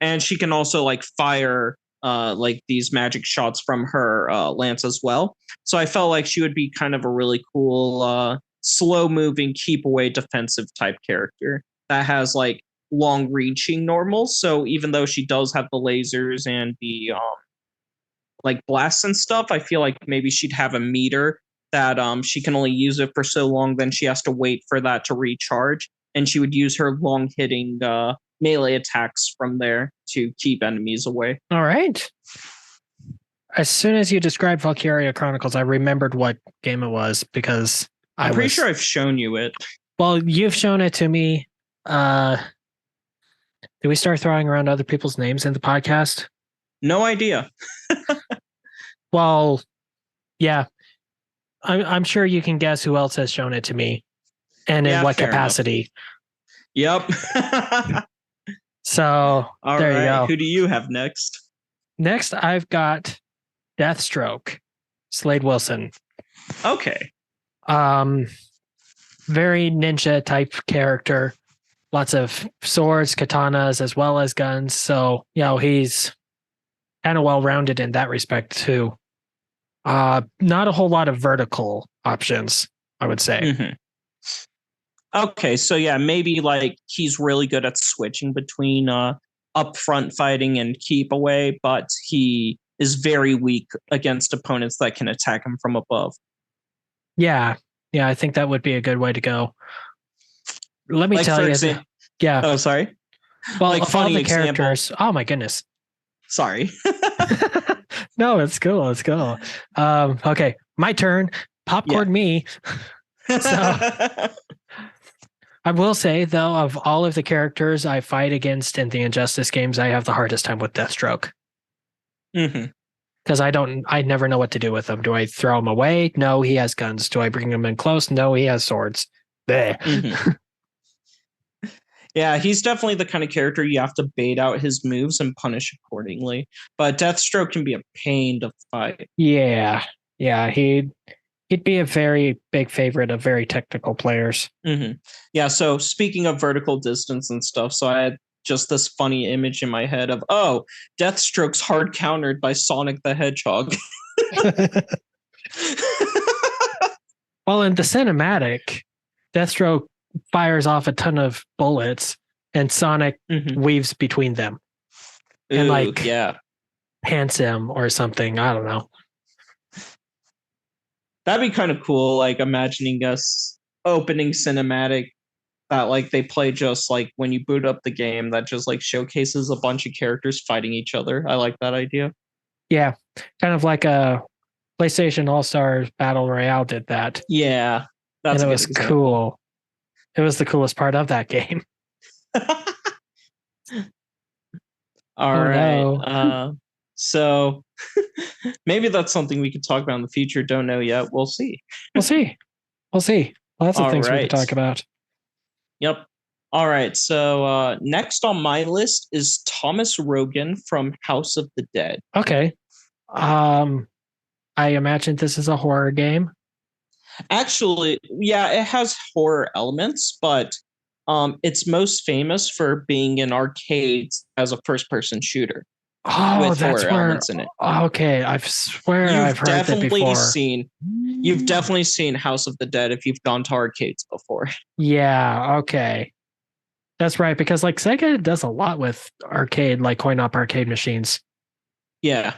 and she can also like fire like these magic shots from her lance as well. So I felt like she would be kind of a really cool slow moving keep away defensive type character that has like long reaching normals. So even though she does have the lasers and the like blasts and stuff, I feel like maybe she'd have a meter that she can only use it for so long, then she has to wait for that to recharge, and she would use her long hitting melee attacks from there to keep enemies away. All right. As soon as you described Valkyria Chronicles, I remembered what game it was because I'm pretty sure I've shown you it. Well, you've shown it to me. Did we start throwing around other people's names in the podcast? No idea. Well, yeah. I'm sure you can guess who else has shown it to me and in what capacity. Enough. Yep. So there you go. Who do you have next? Next, I've got Deathstroke, Slade Wilson. Okay. Very ninja type character. Lots of swords, katanas, as well as guns. So, he's kind of well-rounded in that respect too. Not a whole lot of vertical options, I would say. Mm-hmm. Okay, so yeah, maybe like he's really good at switching between upfront fighting and keep away, but he is very weak against opponents that can attack him from above. Yeah, I think that would be a good way to go. Let me tell you. Yeah. Oh, sorry. Well, like all the characters. Oh my goodness. Sorry. No, it's cool. It's cool. Okay, my turn. Popcorn me. So I will say though, of all of the characters I fight against in the Injustice games, I have the hardest time with Deathstroke. Mm-hmm. Because I never know what to do with him. Do I throw him away? No, he has guns. Do I bring him in close? No, he has swords. Mm-hmm. Yeah, he's definitely the kind of character you have to bait out his moves and punish accordingly. But Deathstroke can be a pain to fight. Yeah, he'd be a very big favorite of very technical players. Mm-hmm. Yeah, so speaking of vertical distance and stuff, so I had just this funny image in my head of, Deathstroke's hard countered by Sonic the Hedgehog. Well, in the cinematic, Deathstroke fires off a ton of bullets and Sonic weaves between them. And pants him or something. I don't know. That'd be kind of cool, like imagining us opening cinematic that like they play just like when you boot up the game that just like showcases a bunch of characters fighting each other. I like that idea. Yeah, kind of like a PlayStation All-Star Battle Royale did that. Yeah, and it was cool. It was the coolest part of that game. All right. No. So maybe that's something we could talk about in the future. Don't know yet. We'll see. We'll see. Lots of things we can talk about. Yep. All right. So next on my list is Thomas Rogan from House of the Dead. Okay. I imagine this is a horror game. Actually, yeah, it has horror elements, but it's most famous for being in arcades as a first-person shooter. Oh, that's where elements in it. Okay, I swear I've heard that before. You've definitely seen House of the Dead if you've gone to arcades before. Yeah. Okay. That's right, because like Sega does a lot with arcade, like coin op arcade machines. Yeah.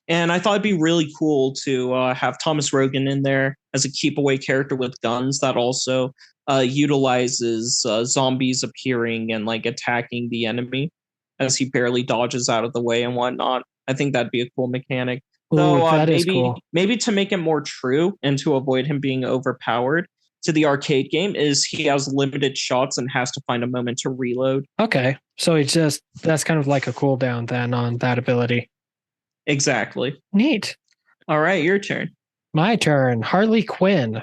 And I thought it'd be really cool to have Thomas Rogan in there as a keep away character with guns that also utilizes zombies appearing and like attacking the enemy as he barely dodges out of the way and whatnot. I think that'd be a cool mechanic. Ooh, Though that is maybe cool. maybe to make it more true and to avoid him being overpowered to the arcade game is he has limited shots and has to find a moment to reload. Okay. So it's just that's kind of like a cooldown then on that ability. Exactly. Neat. All right, your turn. My turn. Harley Quinn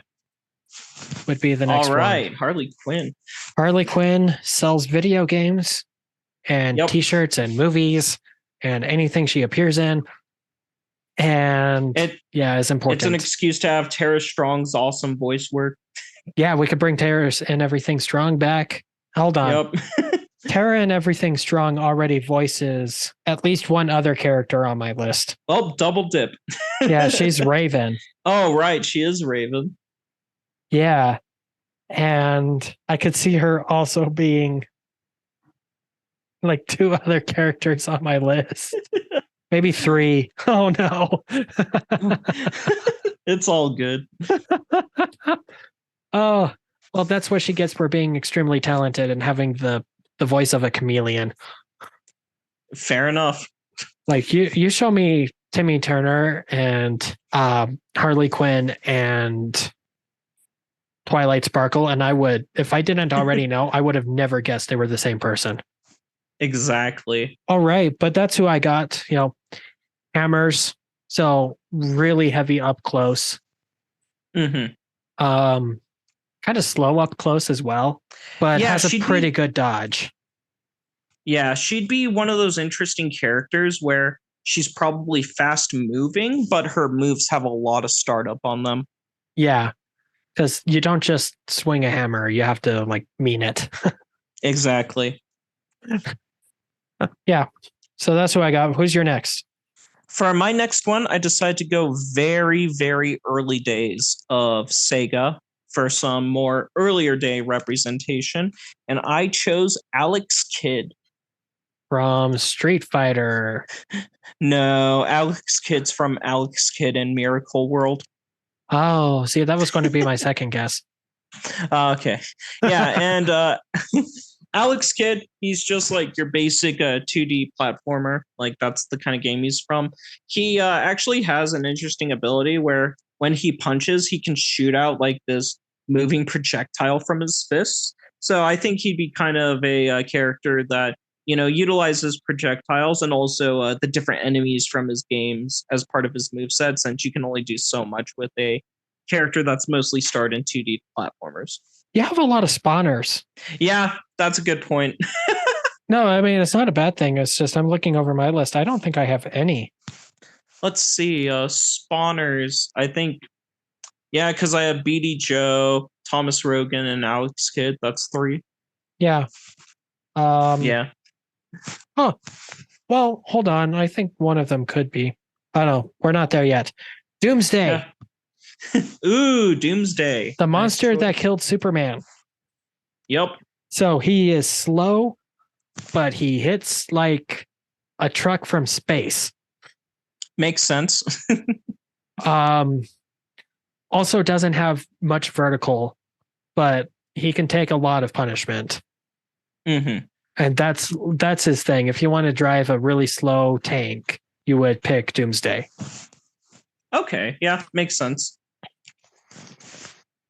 would be the next All right, one. Harley Quinn. Harley Quinn sells video games and Yep. t-shirts and movies and anything she appears in. And yeah, it's important. It's an excuse to have Tara Strong's awesome voice work. Yeah, we could bring Tara and Everything Strong back. Hold on. Yep. Tara and Everything Strong already voices at least one other character on my list. Oh, double dip. Yeah, she's Raven. Oh, right. She is Raven. Yeah. And I could see her also being like two other characters on my list. Maybe three. Oh no. It's all good. Oh, well, that's what she gets for being extremely talented and having the voice of a chameleon. Fair enough. Like you show me Timmy Turner and Harley Quinn and Twilight Sparkle, and I would, if I didn't already know, I would have never guessed they were the same person. Exactly. All right, but that's who I got. You know, hammers, so really heavy up close. Mm-hmm. Kind of slow up close as well, but Yeah, has a pretty good dodge. Yeah, she'd be one of those interesting characters where she's probably fast moving, but her moves have a lot of startup on them. Yeah, because you don't just swing a hammer, you have to like mean it. Exactly. Yeah, so that's who I got. Who's your next? For my next one, I decided to go very, very early days of Sega for some more earlier day representation, and I chose Alex Kidd. From Street Fighter. No, Alex Kidd's from Alex Kidd in Miracle World. Oh, see, that was going to be my second guess. Okay. Yeah, and Alex Kidd, he's just like your basic 2D platformer. Like that's the kind of game he's from. He actually has an interesting ability where when he punches, he can shoot out like this moving projectile from his fists. So I think he'd be kind of a character that utilizes projectiles and also the different enemies from his games as part of his moveset, since you can only do so much with a character that's mostly starred in 2D platformers. You have a lot of spawners. Yeah, that's a good point. No, I mean, it's not a bad thing. It's just I'm looking over my list. I don't think I have any. Let's see. Spawners. I think, yeah, because I have BD Joe, Thomas Rogan, and Alex Kidd. That's 3. Yeah. Yeah. Oh, well, hold on. I think one of them could be. Oh, no, we're not there yet. Doomsday. Yeah. Ooh, Doomsday. The monster that killed Superman. Yep. So he is slow, but he hits like a truck from space. Makes sense. Also doesn't have much vertical, but he can take a lot of punishment. Mm-hmm. And that's his thing. If you want to drive a really slow tank, you would pick Doomsday. Okay. Yeah, makes sense.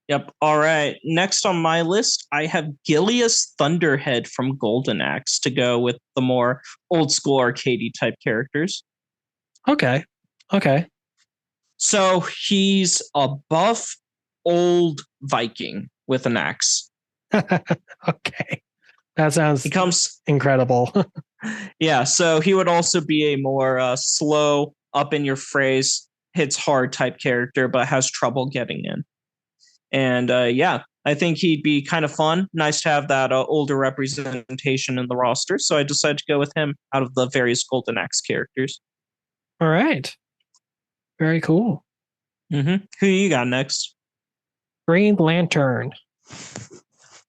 Yep. All right. Next on my list, I have Gilius Thunderhead from Golden Axe to go with the more old school arcadey type characters. Okay. So he's a buff old Viking with an axe. Okay. That sounds incredible. Yeah. So he would also be a more slow, up in your face, hits hard type character, but has trouble getting in. And yeah, I think he'd be kind of fun. Nice to have that older representation in the roster. So I decided to go with him out of the various Golden Axe characters. All right. Very cool. Mm-hmm. Who you got next? Green Lantern.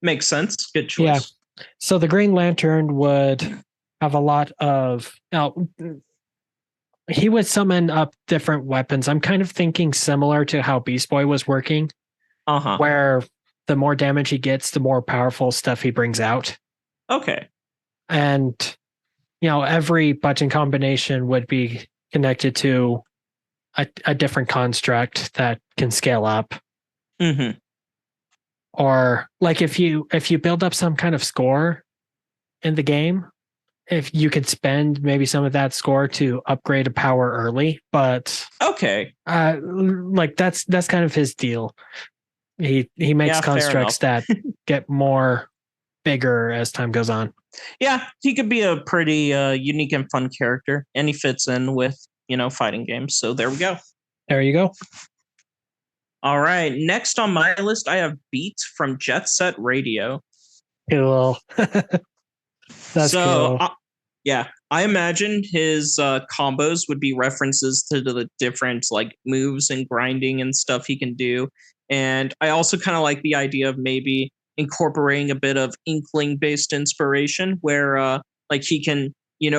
Makes sense. Good choice. Yeah. So the Green Lantern would have a lot of. Now, he would summon up different weapons. I'm kind of thinking similar to how Beast Boy was working, Uh-huh. where the more damage he gets, the more powerful stuff he brings out. Okay. And, every button combination would be connected to a different construct that can scale up. Mm-hmm. Or like if you build up some kind of score in the game, if you could spend maybe some of that score to upgrade a power early, but Okay. like that's kind of his deal. He makes Yeah, fair constructs enough. that get more bigger as time goes on. Yeah, he could be a pretty unique and fun character, and he fits in with, fighting games. So there we go. There you go. All right. Next on my list, I have Beat from Jet Set Radio. Cool. That's so, cool. Yeah, I imagine his combos would be references to the different like moves and grinding and stuff he can do. And I also kind of like the idea of maybe incorporating a bit of Inkling based inspiration where like he can,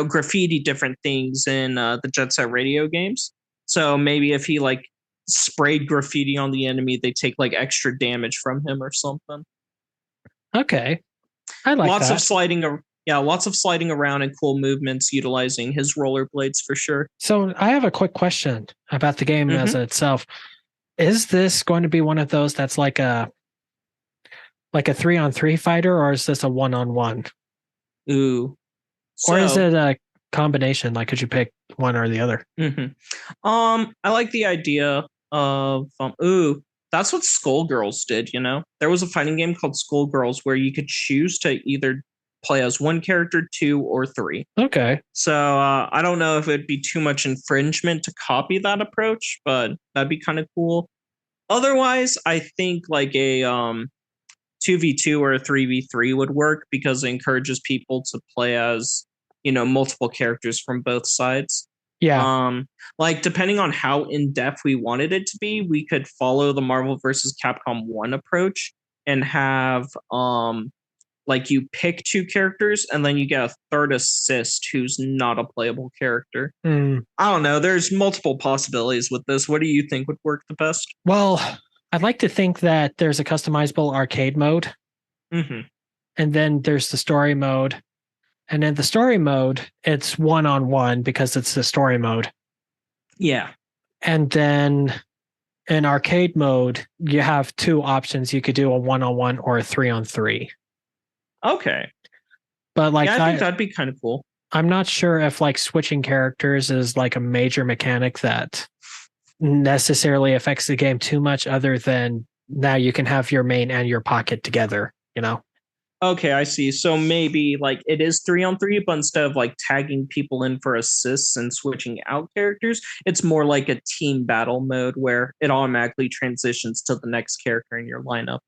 graffiti different things in the Jet Set Radio games. So maybe if he like sprayed graffiti on the enemy, they take like extra damage from him or something. Okay. I like lots that. of sliding lots of sliding around and cool movements utilizing his rollerblades for sure. So I have a quick question about the game as itself. Is this going to be one of those that's like a 3-on-3 fighter, or is this a 1-on-1? Ooh. Or is it a combination? Like, could you pick one or the other? I like the idea of that's what Skullgirls did, There was a fighting game called Skullgirls where you could choose to either play as one character, 2, or 3. Okay. So I don't know if it'd be too much infringement to copy that approach, but that'd be kind of cool. Otherwise, I think like a 2v2 or a 3v3 would work because it encourages people to play as, multiple characters from both sides. Yeah. Like depending on how in depth we wanted it to be, we could follow the Marvel versus Capcom 1 approach and have like you pick 2 characters and then you get a third assist who's not a playable character. I don't know. There's multiple possibilities with this. What do you think would work the best? Well, I'd like to think that there's a customizable arcade mode. And then there's the story mode. And in the story mode, it's 1-on-1 because it's the story mode. Yeah. And then in arcade mode, you have 2 options. You could do a 1-on-1 or a 3-on-3. Okay. But like, I think that'd be kind of cool. I'm not sure if like switching characters is like a major mechanic that necessarily affects the game too much, other than now you can have your main and your pocket together, Okay, I see. So maybe like it is 3-on-3, but instead of like tagging people in for assists and switching out characters, it's more like a team battle mode where it automatically transitions to the next character in your lineup.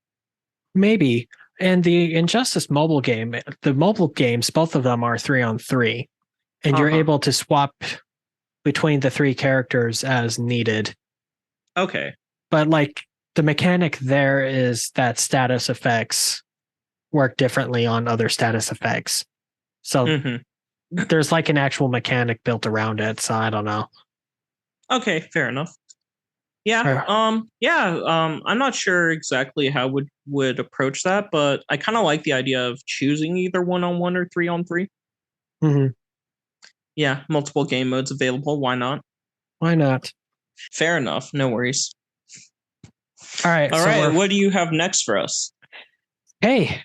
Maybe. And the Injustice mobile game, the mobile games, both of them are 3-on-3. And you're able to swap between the 3 characters as needed. Okay. But like the mechanic there is that status effects work differently on other status effects. So there's like an actual mechanic built around it. So I don't know. Okay, fair enough. Yeah. I'm not sure exactly how would approach that, but I kind of like the idea of choosing either 1-on-1 or 3-on-3. Yeah, multiple game modes available. Why not? Why not? Fair enough. No worries. All right. What do you have next for us? Hey.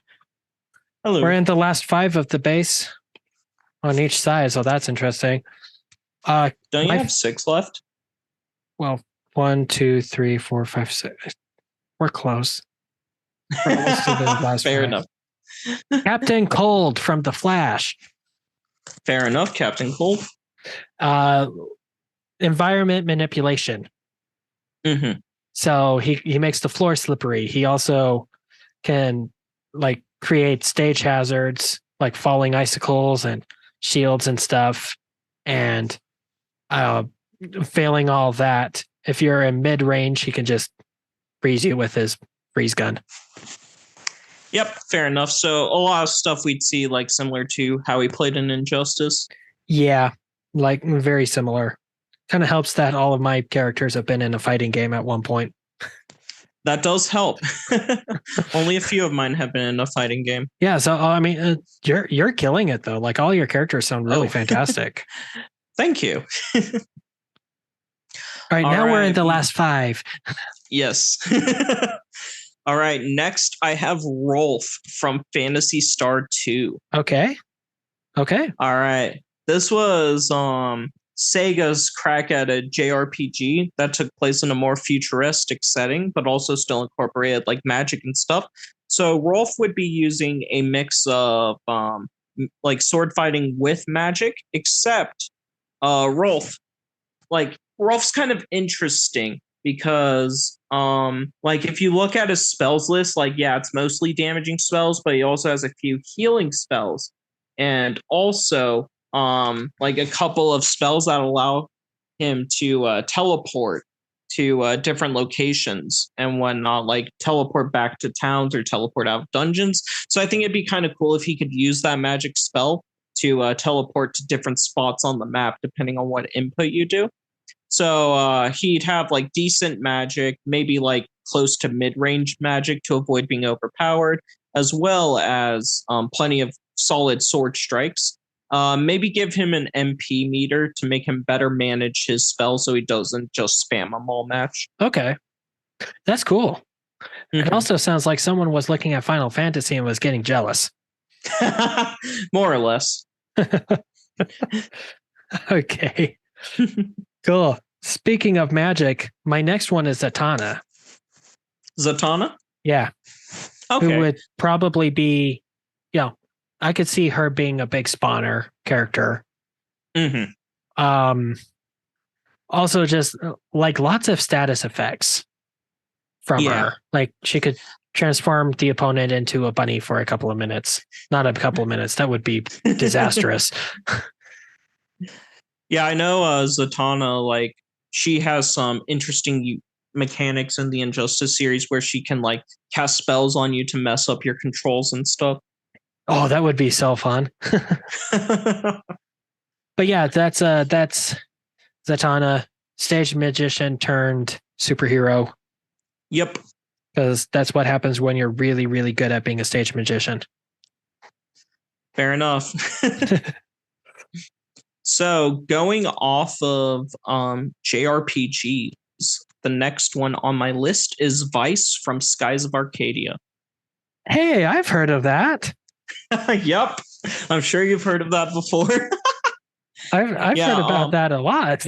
Hello. We're in the last 5 of the base on each side, so that's interesting. Don't you have 6 left? Well, 1, 2, 3, 4, 5, 6. We're close. We're almost to the last Fair 5. enough. Captain Cold from The Flash. Fair enough, Captain Cold. Environment manipulation. So he makes the floor slippery. He also can like create stage hazards like falling icicles and shields and stuff. And failing all that, if you're in mid range, he can just freeze you with his freeze gun. Yep, fair enough. So a lot of stuff we'd see like similar to how he played in Injustice. Yeah, like very similar. Kind of helps that all of my characters have been in a fighting game at one point. That does help. Only a few of mine have been in a fighting game. Yeah, so I mean, you're killing it though. Like all your characters sound really fantastic. Thank you. All right, now we're in the last 5. Yes. All right, next I have Rolf from Phantasy Star 2. Okay. All right. This was Sega's crack at a JRPG that took place in a more futuristic setting, but also still incorporated like magic and stuff. So Rolf would be using a mix of like sword fighting with magic, except Rolf's kind of interesting because like if you look at his spells list, like yeah, it's mostly damaging spells, but he also has a few healing spells and also like a couple of spells that allow him to teleport to different locations and whatnot, like teleport back to towns or teleport out of dungeons. So I think it'd be kind of cool if he could use that magic spell to teleport to different spots on the map depending on what input you do. So he'd have like decent magic, maybe like close to mid-range magic to avoid being overpowered, as well as plenty of solid sword strikes. Maybe give him an MP meter to make him better manage his spells so he doesn't just spam them all match. Okay. That's cool. It also sounds like someone was looking at Final Fantasy and was getting jealous. More or less. Okay. Cool. Speaking of magic, my next one is Zatanna. Zatanna? Yeah. Okay. Who would probably be, I could see her being a big spawner character. Also just like lots of status effects from her. Like she could transform the opponent into a bunny for a couple of minutes. Not a couple of minutes. That would be disastrous. Yeah, I know Zatanna, like she has some interesting mechanics in the Injustice series where she can like cast spells on you to mess up your controls and stuff. Oh, that would be so fun. But yeah, that's Zatanna, stage magician turned superhero. Yep. Because that's what happens when you're really, really good at being a stage magician. Fair enough. So going off of JRPGs, the next one on my list is Vice from Skies of Arcadia. Hey, I've heard of that. Yep. I'm sure you've heard of that before. I've heard about that a lot.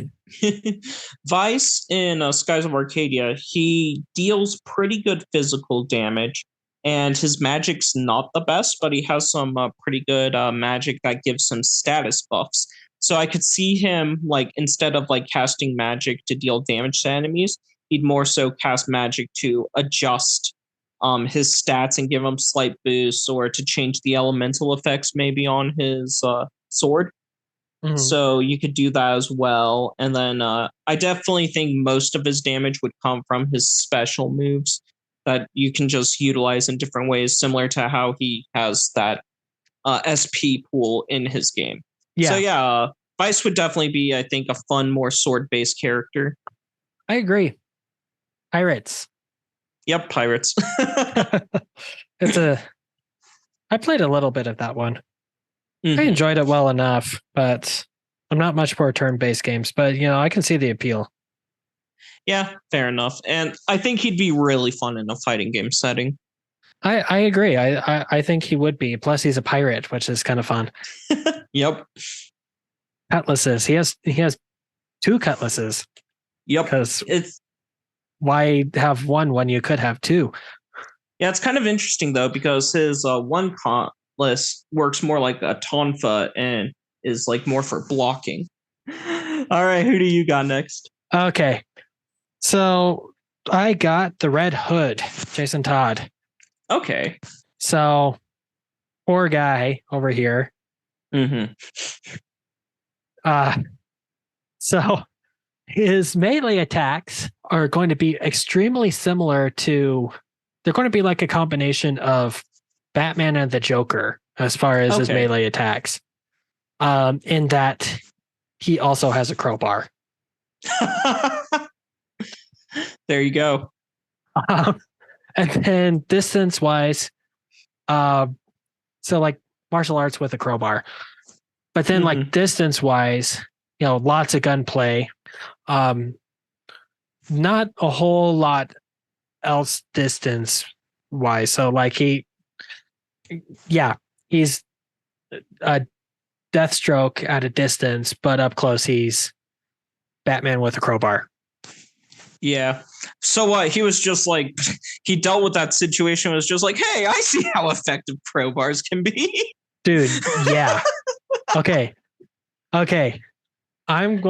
Vice in Skies of Arcadia, he deals pretty good physical damage, and his magic's not the best, but he has some pretty good magic that gives him status buffs. So I could see him, like, instead of like casting magic to deal damage to enemies, he'd more so cast magic to adjust his stats and give him slight boosts, or to change the elemental effects maybe on his sword. Mm-hmm. So you could do that as well. And then I definitely think most of his damage would come from his special moves that you can just utilize in different ways, similar to how he has that SP pool in his game. Yeah. So yeah, Vice would definitely be, I think, a fun, more sword-based character. I agree. Pirates. Yep, pirates. I played a little bit of that one. Mm-hmm. I enjoyed it well enough, but I'm not much for turn-based games. But I can see the appeal. Yeah, fair enough. And I think he'd be really fun in a fighting game setting. I agree. I think he would be. Plus, he's a pirate, which is kind of fun. Yep. Cutlasses. He has 2 cutlasses. Yep. Because why have one when you could have 2? Yeah, it's kind of interesting though, because his one cutlass works more like a tonfa and is like more for blocking. All right, who do you got next? Okay, so I got the Red Hood, Jason Todd. Okay. So, poor guy over here. Mm-hmm. So his melee attacks are going to be extremely similar to. They're going to be like a combination of Batman and the Joker as far as his Okay. melee attacks. In that he also has a crowbar. There you go. And then distance wise, so like martial arts with a crowbar. But then like distance wise, lots of gunplay. Not a whole lot else distance wise. So like he's a Deathstroke at a distance, but up close he's Batman with a crowbar. Yeah. So what? He was just like, he dealt with that situation. Was just like, hey, I see how effective crowbars can be. Dude, yeah. Okay. I'm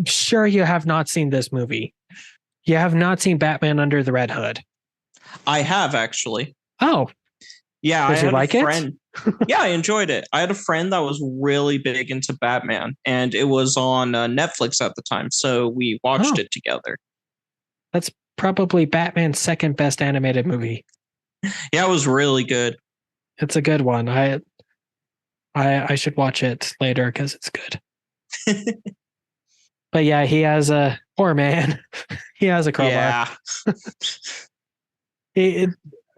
sure you have not seen this movie. You have not seen Batman Under the Red Hood. I have actually. Oh. Yeah, Did you like it? Yeah, I enjoyed it. I had a friend that was really big into Batman, and it was on Netflix at the time, so we watched it together. That's probably Batman's second best animated movie. Yeah, it was really good. It's a good one. I should watch it later because it's good. But yeah, he has a poor man. He has a crowbar. Yeah.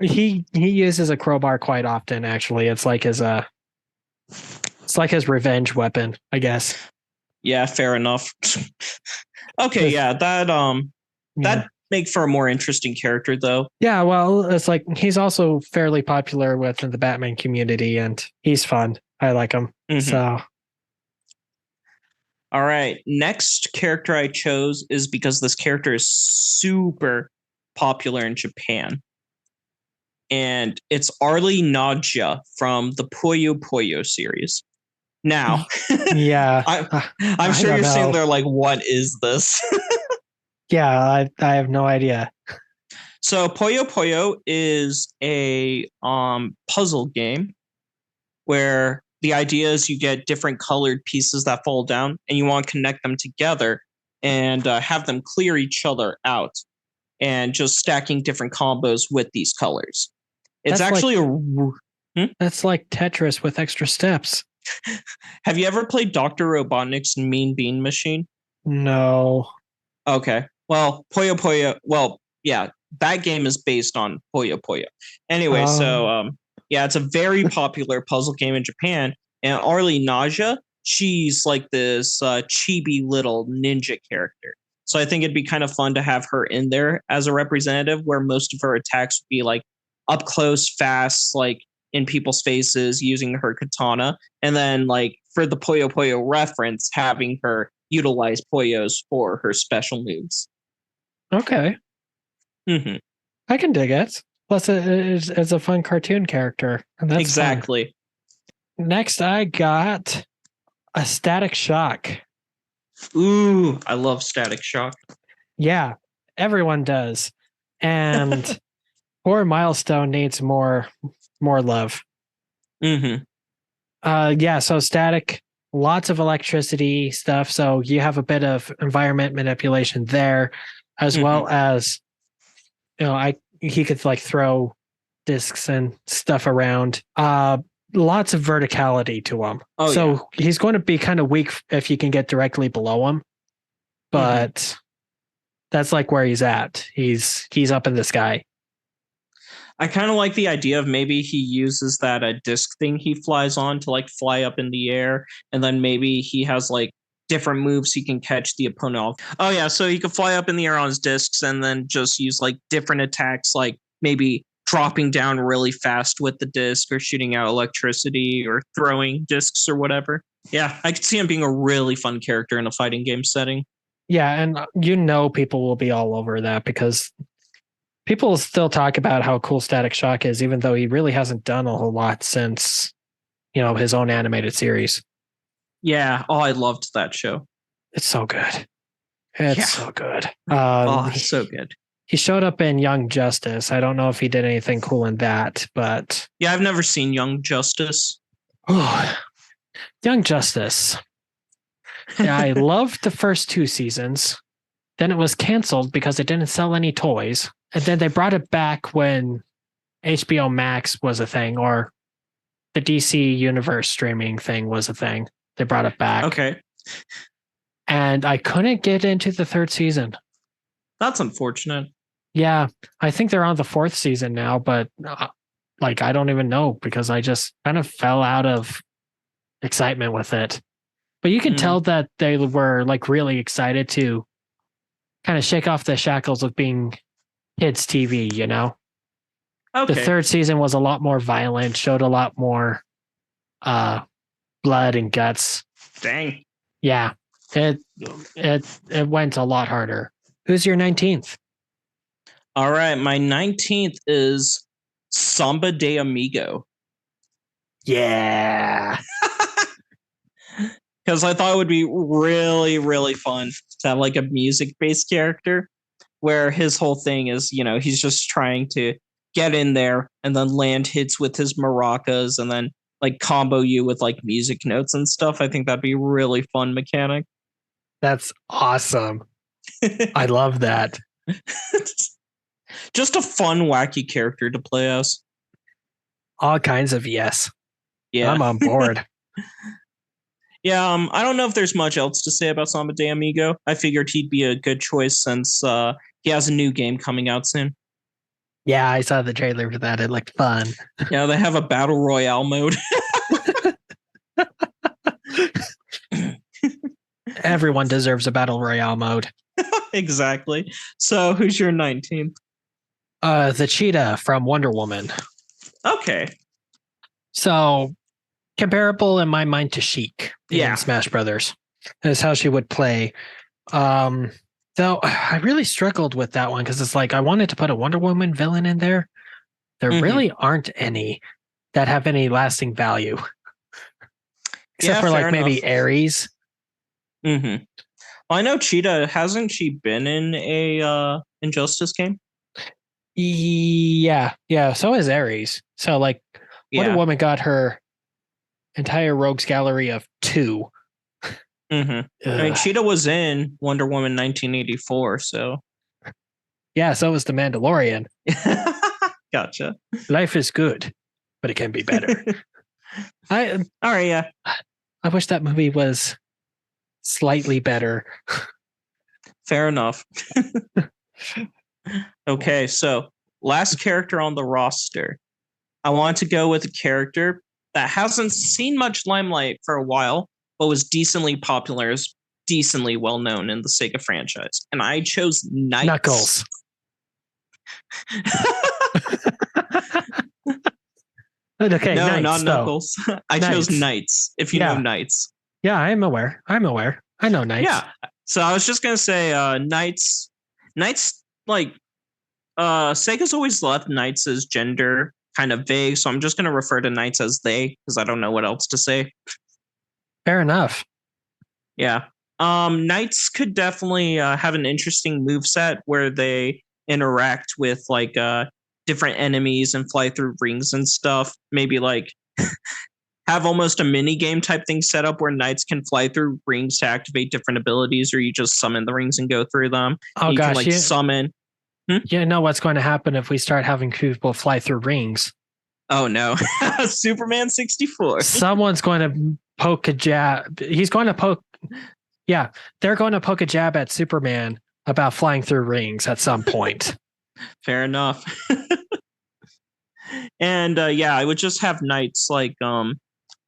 He uses a crowbar quite often. Actually, it's like his revenge weapon, I guess. Yeah, fair enough. Okay, yeah, that make for a more interesting character though. Yeah, well, it's like he's also fairly popular within the Batman community, and he's fun. I like him. So. All right, next character I chose is because this character is super popular in Japan. And it's Arlie Nadja from the Puyo Puyo series. Now, yeah, I'm sure you're sitting there like, what is this? Yeah, I have no idea. So Puyo Puyo is a puzzle game where the idea is you get different colored pieces that fall down and you want to connect them together and have them clear each other out and just stacking different combos with these colors. It's That's actually That's like Tetris with extra steps. Have you ever played Dr. Robotnik's Mean Bean Machine? No. Okay. Well, Puyo Puyo. Well, yeah, that game is based on Puyo Puyo. Anyway, yeah, it's a very popular puzzle game in Japan. And Arlie Naja, she's like this chibi little ninja character. So I think it'd be kind of fun to have her in there as a representative, where most of her attacks would be like up close, fast, like in people's faces using her katana. And then like for the Puyo Puyo reference, having her utilize Puyos for her special moves. Okay. I can dig it. Plus, it's a fun cartoon character. And that's exactly. Fun. Next, I got a Static Shock. Ooh, I love Static Shock. Yeah, everyone does. And poor Milestone needs more love. Yeah, so Static, lots of electricity stuff. So you have a bit of environment manipulation there, as well as, he could like throw discs and stuff around. Lots of verticality to him. He's going to be kind of weak if you can get directly below him. But that's like where he's at. He's up in the sky. I kind of like the idea of maybe he uses that disc thing he flies on to like fly up in the air, and then maybe he has like different moves he can catch the opponent off. Oh yeah, so he can fly up in the air on his discs and then just use like different attacks, like maybe dropping down really fast with the disc or shooting out electricity or throwing discs or whatever. Yeah, I could see him being a really fun character in a fighting game setting. Yeah, and people will be all over that because people still talk about how cool Static Shock is, even though he really hasn't done a whole lot since, his own animated series. Yeah. Oh, I loved that show. It's so good. It's so good. So good. He showed up in Young Justice. I don't know if he did anything cool in that, but yeah, I've never seen Young Justice. Oh, Young Justice. Yeah, I loved the first 2 seasons. Then it was canceled because it didn't sell any toys. And then they brought it back when HBO Max was a thing, or the DC Universe streaming thing was a thing. They brought it back. Okay. And I couldn't get into the third season. That's unfortunate. Yeah, I think they're on the fourth season now, but like I don't even know because I just kind of fell out of excitement with it. But you can tell that they were like really excited to kind of shake off the shackles of being kids TV, you know? Okay. The third season was a lot more violent, showed a lot more blood and guts. Dang. Yeah. It went a lot harder. Who's your 19th? All right, my 19th is Samba de Amigo. Yeah. Because I thought it would be really, really fun to have like a music-based character where his whole thing is, you know, he's just trying to get in there and then land hits with his maracas and then like combo you with like music notes and stuff. I think that'd be a really fun mechanic. That's awesome. I love that. Just a fun, wacky character to play as. All kinds of yes. Yeah. I'm on board. Yeah, I don't know if there's much else to say about Samba de Amigo. I figured he'd be a good choice since he has a new game coming out soon. Yeah, I saw the trailer for that. It looked fun. Yeah, they have a battle royale mode. Everyone deserves a battle royale mode. Exactly. So, who's your 19th? The cheetah from Wonder Woman. Okay. So, comparable in my mind to Sheik Yeah. in Smash Brothers. That's how she would play. Though I really struggled with that one because it's like I wanted to put a Wonder Woman villain in there. There really aren't any that have any lasting value. Except for like maybe Ares. Well, I know Cheetah, hasn't she been in a Injustice game? Yeah. So is Ares. So like Wonder Woman got her entire rogues gallery of 2. I mean, Cheetah was in Wonder Woman 1984, so. Yeah, so was the Mandalorian. Gotcha. Life is good, but it can be better. All right, yeah. I wish that movie was slightly better. Fair enough. Okay, so last character on the roster. I want to go with a character that hasn't seen much limelight for a while, but was decently popular, is decently well known in the Sega franchise. And I chose Knights. Knuckles. Okay, no, Knights, not Knuckles. I chose Knights, if you know Knights. Yeah, I'm aware. I know Knights. Yeah. So I was just going to say Knights, like, Sega's always left Knights' gender kind of vague, so I'm just going to refer to Knights as they, because I don't know what else to say. Fair enough. Yeah. Knights could definitely have an interesting moveset where they interact with like different enemies and fly through rings and stuff. Maybe like have almost a mini game type thing set up where Knights can fly through rings to activate different abilities, or you just summon the rings and go through them. Oh, you gosh, can like summon. You know what's going to happen if we start having people fly through rings? Oh no. Superman 64. Someone's going to poke a jab. He's going to poke. Yeah, they're going to poke a jab at Superman about flying through rings at some point. Fair enough. And yeah, I would just have Knights like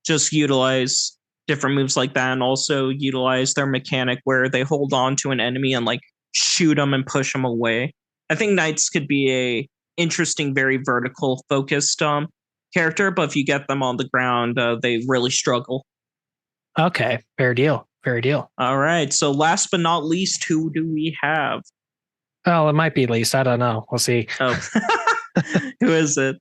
just utilize different moves like that, and also utilize their mechanic where they hold on to an enemy and like shoot them and push them away. I think Knights could be a interesting, very vertical focused character, but if you get them on the ground, they really struggle. Okay, fair deal. All right, so last but not least, who do we have? Well, it might be least. I don't know. We'll see. Oh, who is it?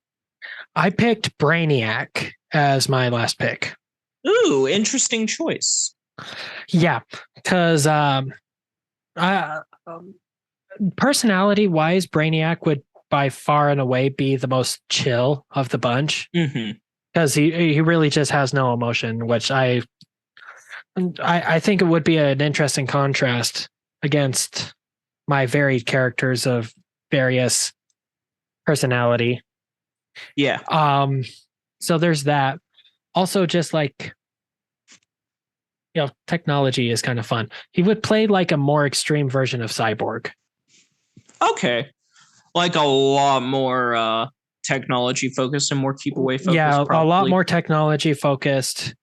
I picked Brainiac as my last pick. Ooh, interesting choice. Yeah, because personality-wise, Brainiac would by far and away be the most chill of the bunch. Because he really just has no emotion, which I think it would be an interesting contrast against my varied characters of various personality. Yeah. So there's that. Also, just like, technology is kind of fun. He would play like a more extreme version of Cyborg. Okay. Like a lot more technology focused and more keep away focused, Yeah, a lot probably. more technology focused.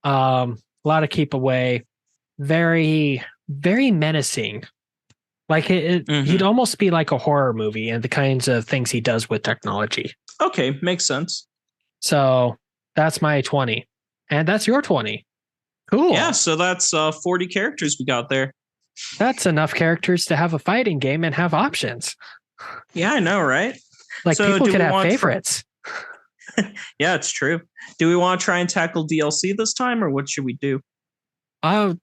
A lot of keep away. Very, very menacing. Like he'd Mm-hmm. almost be like a horror movie and the kinds of things he does with technology. Okay, makes sense. So that's my 20. And that's your 20. Yeah, Cool. so that's 40 characters we got there. That's enough characters to have a fighting game and have options. Yeah, I know, right? Like So people do could we have want favorites. Yeah, it's true. Do we want to try and tackle DLC this time, or what should we do? I'm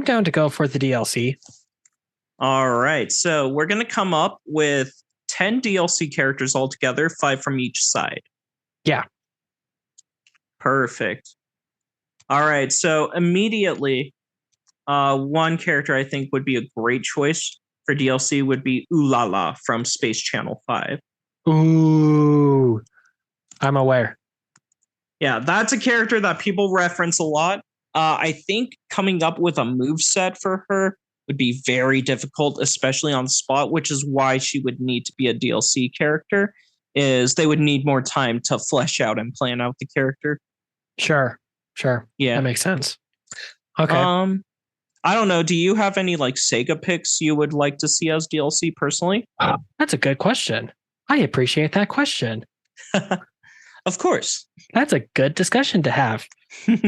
down to go for the DLC. All right, so we're gonna come up with 10 DLC characters altogether, 5 from each side. Yeah. Perfect. All right, so immediately, one character I think would be a great choice for DLC would be Ulala from Space Channel 5. Ooh, I'm aware. Yeah, that's a character that people reference a lot. I think coming up with a move set for her would be very difficult, especially on the spot, which is why she would need to be a DLC character. Is they would need more time to flesh out and plan out the character. Sure. That Yeah. makes sense. Okay. Um, I don't know. Do you have any like Sega picks you would like to see as DLC personally? That's a good question. I appreciate that question. Of course. That's a good discussion to have.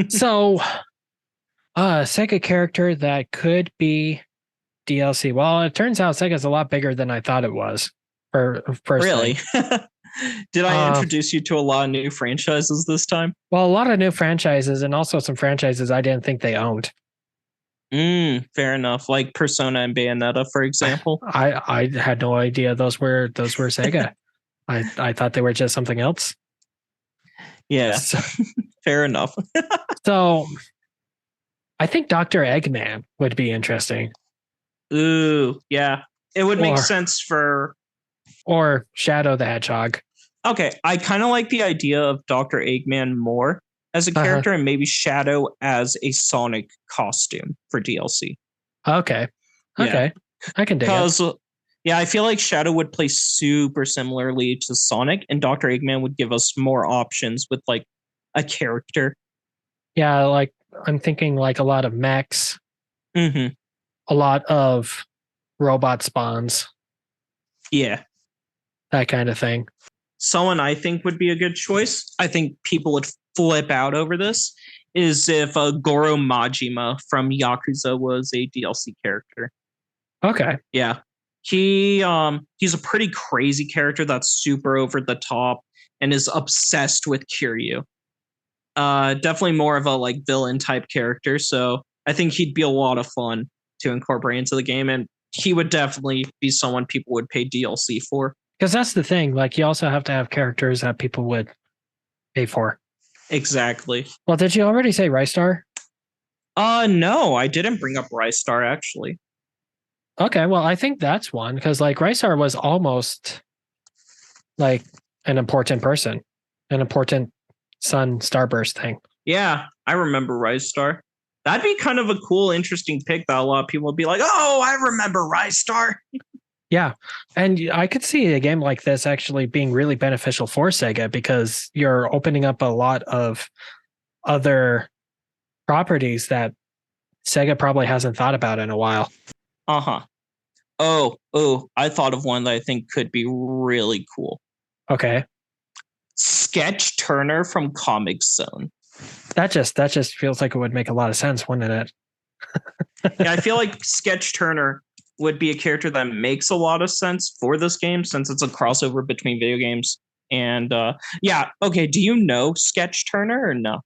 So, Sega character that could be DLC. Well, it turns out Sega's a lot bigger than I thought it was. For first Really? thing. Did I introduce you to a lot of new franchises this time? Well, a lot of new franchises and also some franchises I didn't think they owned. Fair enough. Like Persona and Bayonetta, for example. I had no idea those were Sega. I thought they were just something else. Yeah. So, fair enough. so I think Dr. Eggman would be interesting. Ooh, yeah. It would make sense for or Shadow the Hedgehog. Okay, I kind of like the idea of Dr. Eggman more as a character and maybe Shadow as a Sonic costume for DLC. Okay. Okay. Yeah. I can dig it. Yeah, I feel like Shadow would play super similarly to Sonic, and Dr. Eggman would give us more options with like a character. Yeah, like I'm thinking like a lot of mechs, a lot of robot spawns. Yeah. That kind of thing. Someone I think would be a good choice, I think people would flip out over this, is if Goro Majima from Yakuza was a DLC character. Okay. Yeah. He's a pretty crazy character that's super over the top and is obsessed with Kiryu. Definitely more of a like villain type character, so I think he'd be a lot of fun to incorporate into the game, and he would definitely be someone people would pay DLC for. Because that's the thing, like you also have to have characters that people would pay for. Exactly. Well, did you already say Rystar? No, I didn't bring up Rystar actually. Okay, well, I think that's one because like Rystar was almost like an important person, an important sun starburst thing. Yeah, I remember Rystar. That'd be kind of a cool, interesting pick that a lot of people would be like, "Oh, I remember Rystar." Yeah, and I could see a game like this actually being really beneficial for Sega because you're opening up a lot of other properties that Sega probably hasn't thought about in a while. Oh, I thought of one that I think could be really cool. Okay. Sketch Turner from Comic Zone. That just feels like it would make a lot of sense, wouldn't it? Yeah, I feel like Sketch Turner would be a character that makes a lot of sense for this game since it's a crossover between video games and yeah. Okay, do you know Sketch Turner or no?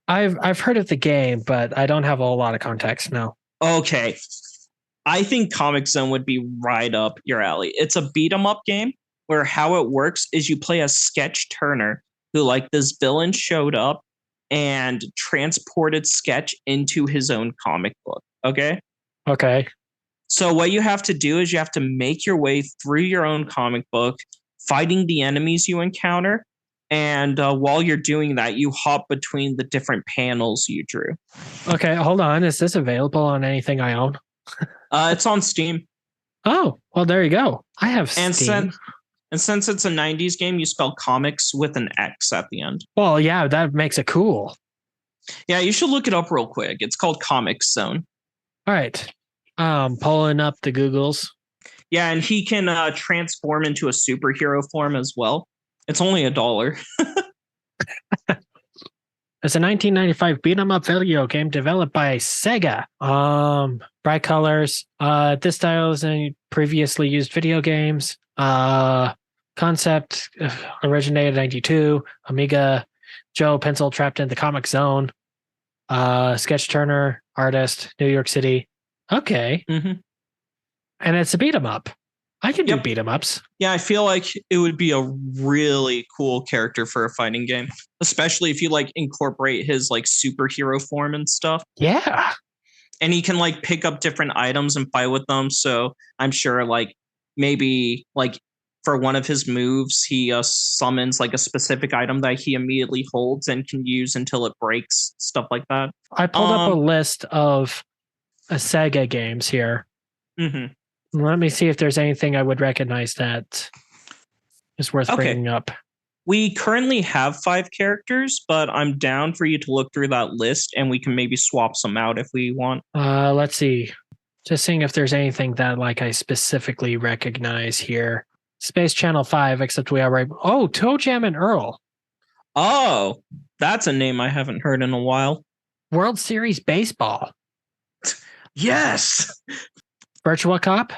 I've heard of the game, but I don't have a whole lot of context. No. Okay. I think Comic Zone would be right up your alley. It's a beat 'em up game where how it works is you play a Sketch Turner who like this villain showed up and transported Sketch into his own comic book. Okay. Okay. So what you have to do is you have to make your way through your own comic book, fighting the enemies you encounter, And while you're doing that, you hop between the different panels you drew. Okay, hold on. Is this available on anything I own? It's on Steam. Oh, well, there you go. I have And Steam. since it's a 90s game, you spell comics with an X at the end. Well, yeah, that makes it cool. Yeah, you should look it up real quick. It's called Comics Zone. All right. Pulling up the Googles. Yeah, and he can transform into a superhero form as well. It's only $1. It's a 1995 beat 'em up video game developed by SEGA. Bright colors. This style is in previously used video games. Concept originated in 92. Amiga Joe pencil trapped in the comic zone. Sketch Turner, artist, New York City. Okay. Mm-hmm. And it's a beat 'em up. I can do Yep. beat 'em ups. Yeah, I feel like it would be a really cool character for a fighting game, especially if you like incorporate his like superhero form and stuff. Yeah. And he can like pick up different items and fight with them. So I'm sure like maybe like for one of his moves, he summons like a specific item that he immediately holds and can use until it breaks, stuff like that. I pulled up a list of Sega games here. Mm-hmm. Let me see if there's anything I would recognize that is worth bringing up. We currently have 5 characters, but I'm down for you to look through that list and we can maybe swap some out if we want. Let's see. Just seeing if there's anything that like I specifically recognize here. Space Channel 5, except we already... Oh, Toe Jam and Earl. Oh, that's a name I haven't heard in a while. World Series Baseball. Yes! Virtua Cop?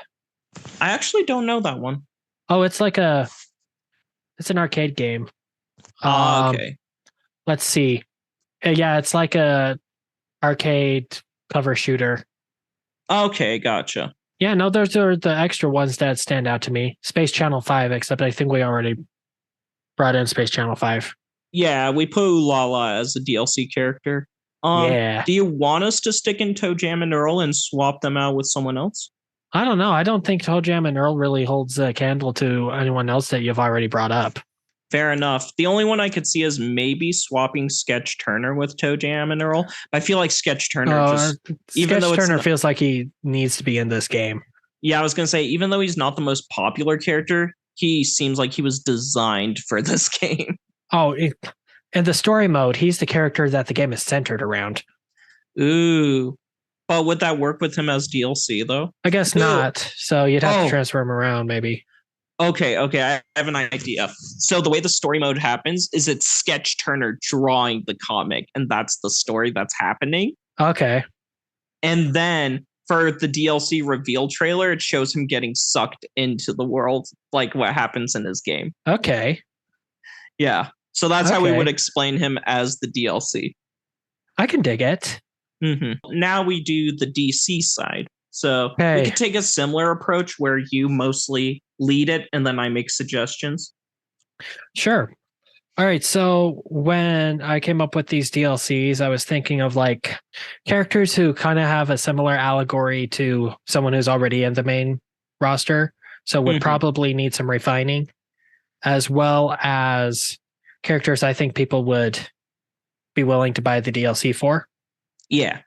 I actually don't know that one. Oh, it's like it's an arcade game. Okay. Let's see. Yeah, it's like a arcade cover shooter. Okay, gotcha. Yeah, no, those are the extra ones that stand out to me. Space Channel 5, except I think we already brought in Space Channel 5. Yeah, we put Ulala as a DLC character. Yeah. Do you want us to stick in Toe Jam and Earl and swap them out with someone else? I don't know. I don't think Toe Jam and Earl really holds a candle to anyone else that you've already brought up. Fair enough. The only one I could see is maybe swapping Sketch Turner with Toe Jam and Earl. I feel like Sketch Turner even though Turner feels like he needs to be in this game. Yeah, I was gonna say, even though he's not the most popular character, he seems like he was designed for this game. Oh, in the story mode, he's the character that the game is centered around. Ooh. But would that work with him as DLC though? I guess not. So you'd have to transfer him around maybe. Okay, I have an idea. So the way the story mode happens is it's Sketch Turner drawing the comic, and that's the story that's happening. Okay. And then for the DLC reveal trailer, it shows him getting sucked into the world, like what happens in his game. Okay. Yeah. So that's how we would explain him as the DLC. I can dig it. Mm-hmm. Now we do the DC side. So we could take a similar approach where you mostly lead it and then I make suggestions. Sure. All right. So when I came up with these DLCs, I was thinking of like characters who kind of have a similar allegory to someone who's already in the main roster. So would probably need some refining, as well as characters I think people would be willing to buy the DLC for. Yeah.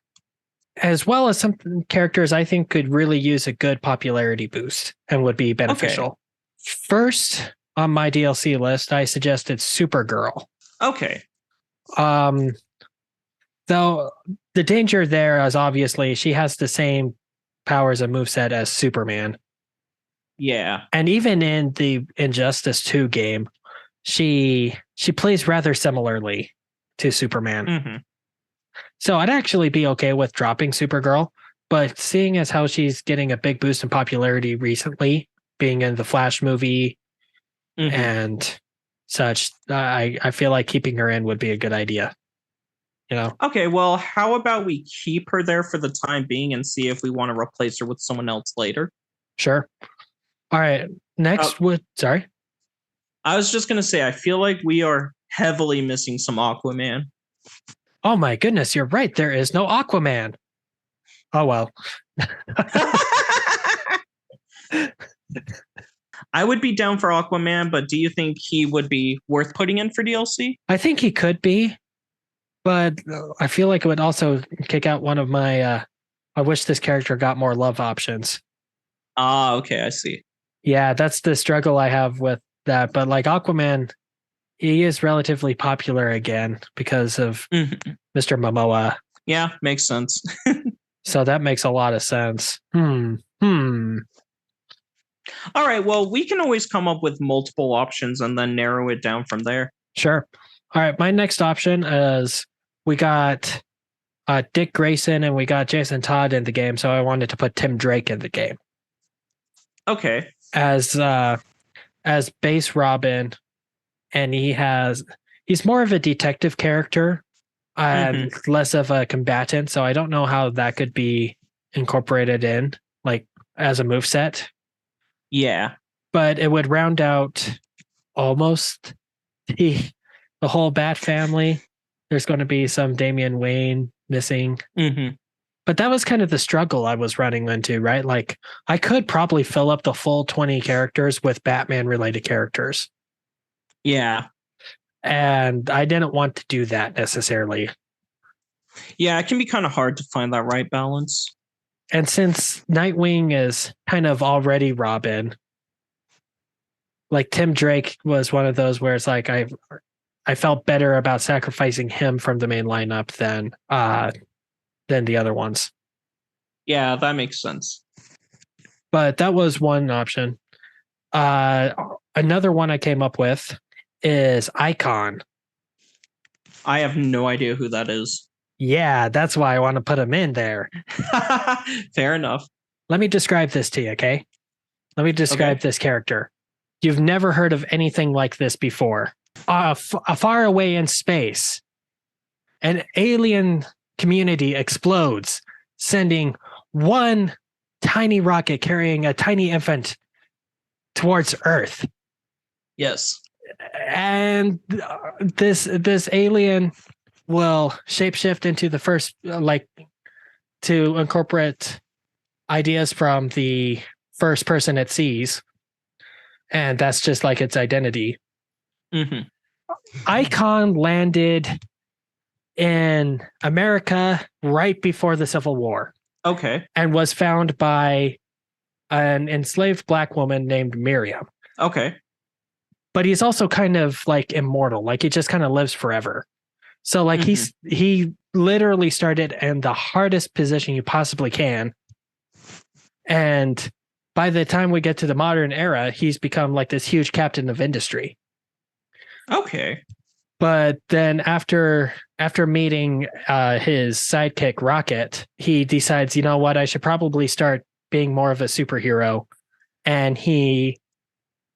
As well as some characters I think could really use a good popularity boost and would be beneficial. Okay. First on my DLC list, I suggested Supergirl. Okay. Though the danger there is obviously she has the same powers and moveset as Superman. Yeah. And even in the Injustice 2 game, she plays rather similarly to Superman. Mm-hmm. So I'd actually be okay with dropping Supergirl, but seeing as how she's getting a big boost in popularity recently, being in the Flash movie and such, I feel like keeping her in would be a good idea. You know? Okay, well, how about we keep her there for the time being and see if we want to replace her with someone else later? Sure. All right. Next, sorry? I was just going to say, I feel like we are heavily missing some Aquaman. Oh my goodness, you're right. There is no Aquaman. Oh, well. I would be down for Aquaman, but do you think he would be worth putting in for DLC? I think he could be, but I feel like it would also kick out one of my I wish this character got more love options. Ah, okay, I see. Yeah, that's the struggle I have with that. But like Aquaman, he is relatively popular again because of Mr. Momoa. Yeah, makes sense. So that makes a lot of sense. All right, well, we can always come up with multiple options and then narrow it down from there. Sure. All right, my next option is we got Dick Grayson and we got Jason Todd in the game, so I wanted to put Tim Drake in the game. Okay. As base Robin, and he's more of a detective character and less of a combatant, so I don't know how that could be incorporated in like as a moveset. Yeah. But it would round out almost the whole Bat family. There's going to be some Damian Wayne missing. But that was kind of the struggle I was running into, right? Like I could probably fill up the full 20 characters with Batman related characters. Yeah. And I didn't want to do that necessarily. Yeah, it can be kind of hard to find that right balance. And since Nightwing is kind of already Robin, like Tim Drake was one of those where it's like I felt better about sacrificing him from the main lineup than the other ones. Yeah, that makes sense. But that was one option. Another one I came up with is Icon. I have no idea who that is. Yeah, that's why I want to put him in there. Fair enough. Let me describe this to you, okay? Let me describe this character. You've never heard of anything like this before. Far away in space, an alien community explodes, sending one tiny rocket carrying a tiny infant towards Earth. Yes. And this alien will shapeshift into the first, to incorporate ideas from the first person it sees. And that's just like its identity. Icon landed in America right before the Civil War. Okay. And was found by an enslaved black woman named Miriam. Okay. But he's also kind of like immortal. Like he just kind of lives forever. So like he literally started in the hardest position you possibly can. And by the time we get to the modern era, he's become like this huge captain of industry. Okay. But then after meeting his sidekick Rocket, he decides, you know what, I should probably start being more of a superhero. And he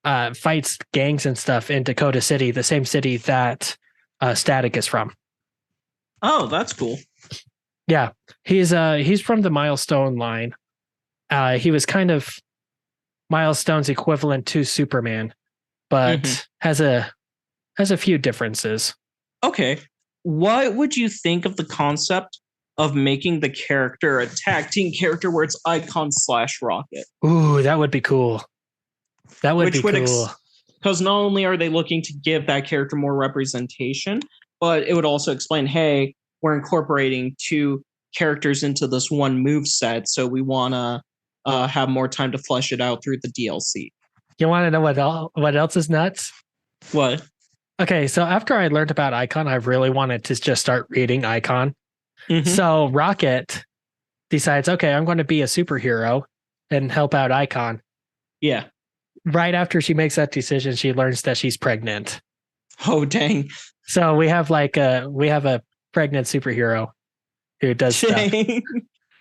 fights gangs and stuff in Dakota City, the same city that Static is from. Oh, that's cool. Yeah, he's from the Milestone line. He was kind of Milestone's equivalent to Superman, but has a few differences. Okay. What would you think of the concept of making the character a tag team character where it's Icon/Rocket? Ooh, that would be cool. That would be cool. Because not only are they looking to give that character more representation, but it would also explain, hey, we're incorporating two characters into this one move set, so we want to have more time to flesh it out through the DLC. You want to know what else is nuts? What? Okay, so after I learned about Icon, I really wanted to just start reading Icon. So Rocket decides, okay, I'm going to be a superhero and help out Icon. Yeah. Right after she makes that decision, she learns that she's pregnant. Oh, dang. So we have a pregnant superhero who does stuff.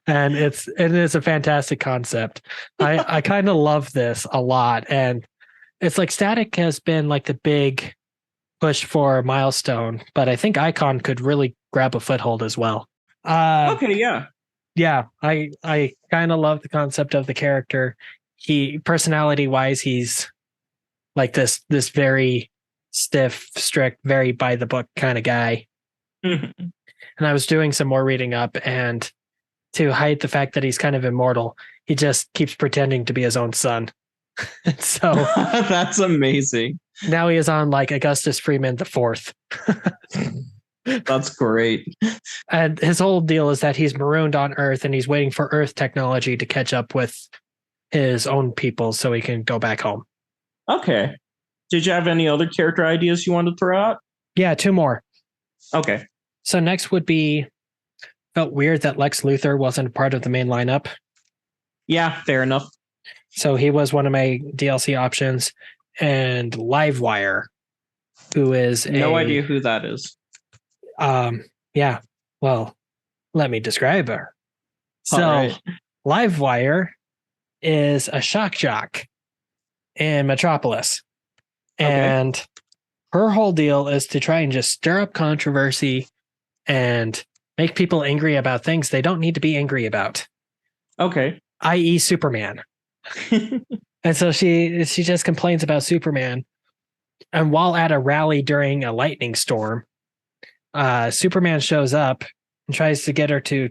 And it is a fantastic concept. I kind of love this a lot. And it's like Static has been like the big push for Milestone, but I think Icon could really grab a foothold as well. Okay, yeah. Yeah, I kind of love the concept of the character. He personality wise, he's like this very stiff, strict, very by the book kind of guy. And I was doing some more reading up, and to hide the fact that he's kind of immortal, he just keeps pretending to be his own son. So That's amazing. now he is on like Augustus Freeman the Fourth. That's great. And his whole deal is that he's marooned on Earth and he's waiting for Earth technology to catch up with his own people so he can go back home. Okay. Did you have any other character ideas you wanted to throw out? Yeah, two more. Okay. So next would be, felt weird that Lex Luthor wasn't part of the main lineup. Yeah, fair enough. So he was one of my DLC options. And Livewire, who is no idea who that is. Yeah. Well, let me describe her. So right. Livewire is a shock jock in Metropolis. And her whole deal is to try and just stir up controversy and make people angry about things they don't need to be angry about. Okay. i.e. Superman. And so she just complains about Superman. And while at a rally during a lightning storm, Superman shows up and tries to get her to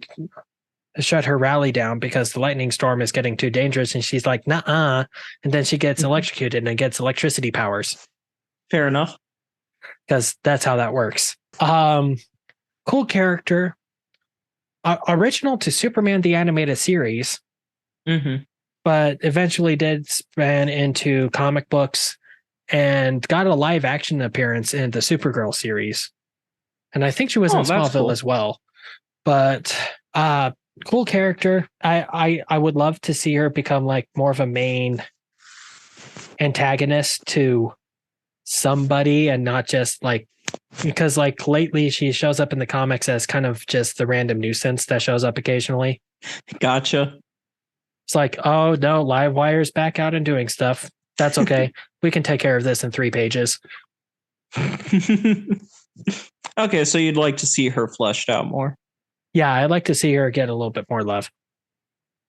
shut her rally down because the lightning storm is getting too dangerous. And she's like, nuh-uh. And then she gets electrocuted and gets electricity powers. Fair enough. Because that's how that works. Cool character. Original to Superman the Animated Series. Mm-hmm. But eventually did span into comic books and got a live action appearance in the Supergirl series. And I think she was in Smallville as well. But cool character. I would love to see her become like more of a main antagonist to somebody and not just like, because like lately she shows up in the comics as kind of just the random nuisance that shows up occasionally. Gotcha. It's like, oh no, Livewire's back out and doing stuff. That's okay. We can take care of this in 3 pages. Okay, so you'd like to see her fleshed out more. Yeah, I'd like to see her get a little bit more love.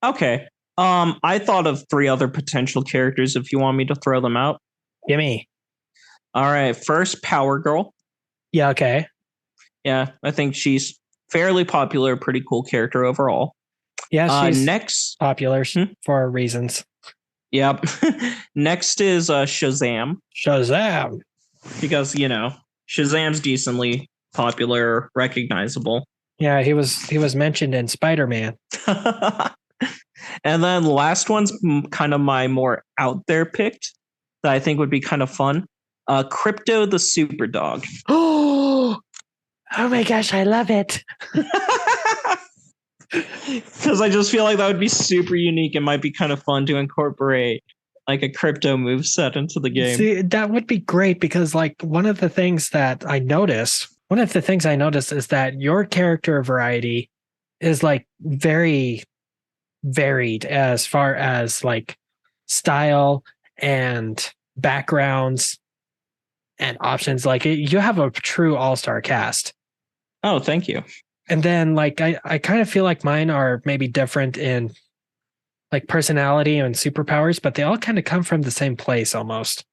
Okay. I thought of 3 other potential characters if you want me to throw them out. Gimme. All right, first, Power Girl. Yeah, okay. Yeah, I think she's fairly popular, pretty cool character overall. Yeah, she's next popular for reasons. Yep. Next is Shazam. Shazam. Because, Shazam's decently popular, recognizable. Yeah, he was mentioned in Spider-Man. And then last one's kind of my more out there picked that I think would be kind of fun. Crypto the Super Dog. Oh my gosh, I love it. Because I just feel like that would be super unique and might be kind of fun to incorporate like a crypto move set into the game. See, that would be great because like one of the things I noticed is that your character variety is like very varied as far as like style and backgrounds and options. Like you have a true all-star cast. Oh, thank you. And then like I kind of feel like mine are maybe different in like personality and superpowers, but they all kind of come from the same place almost,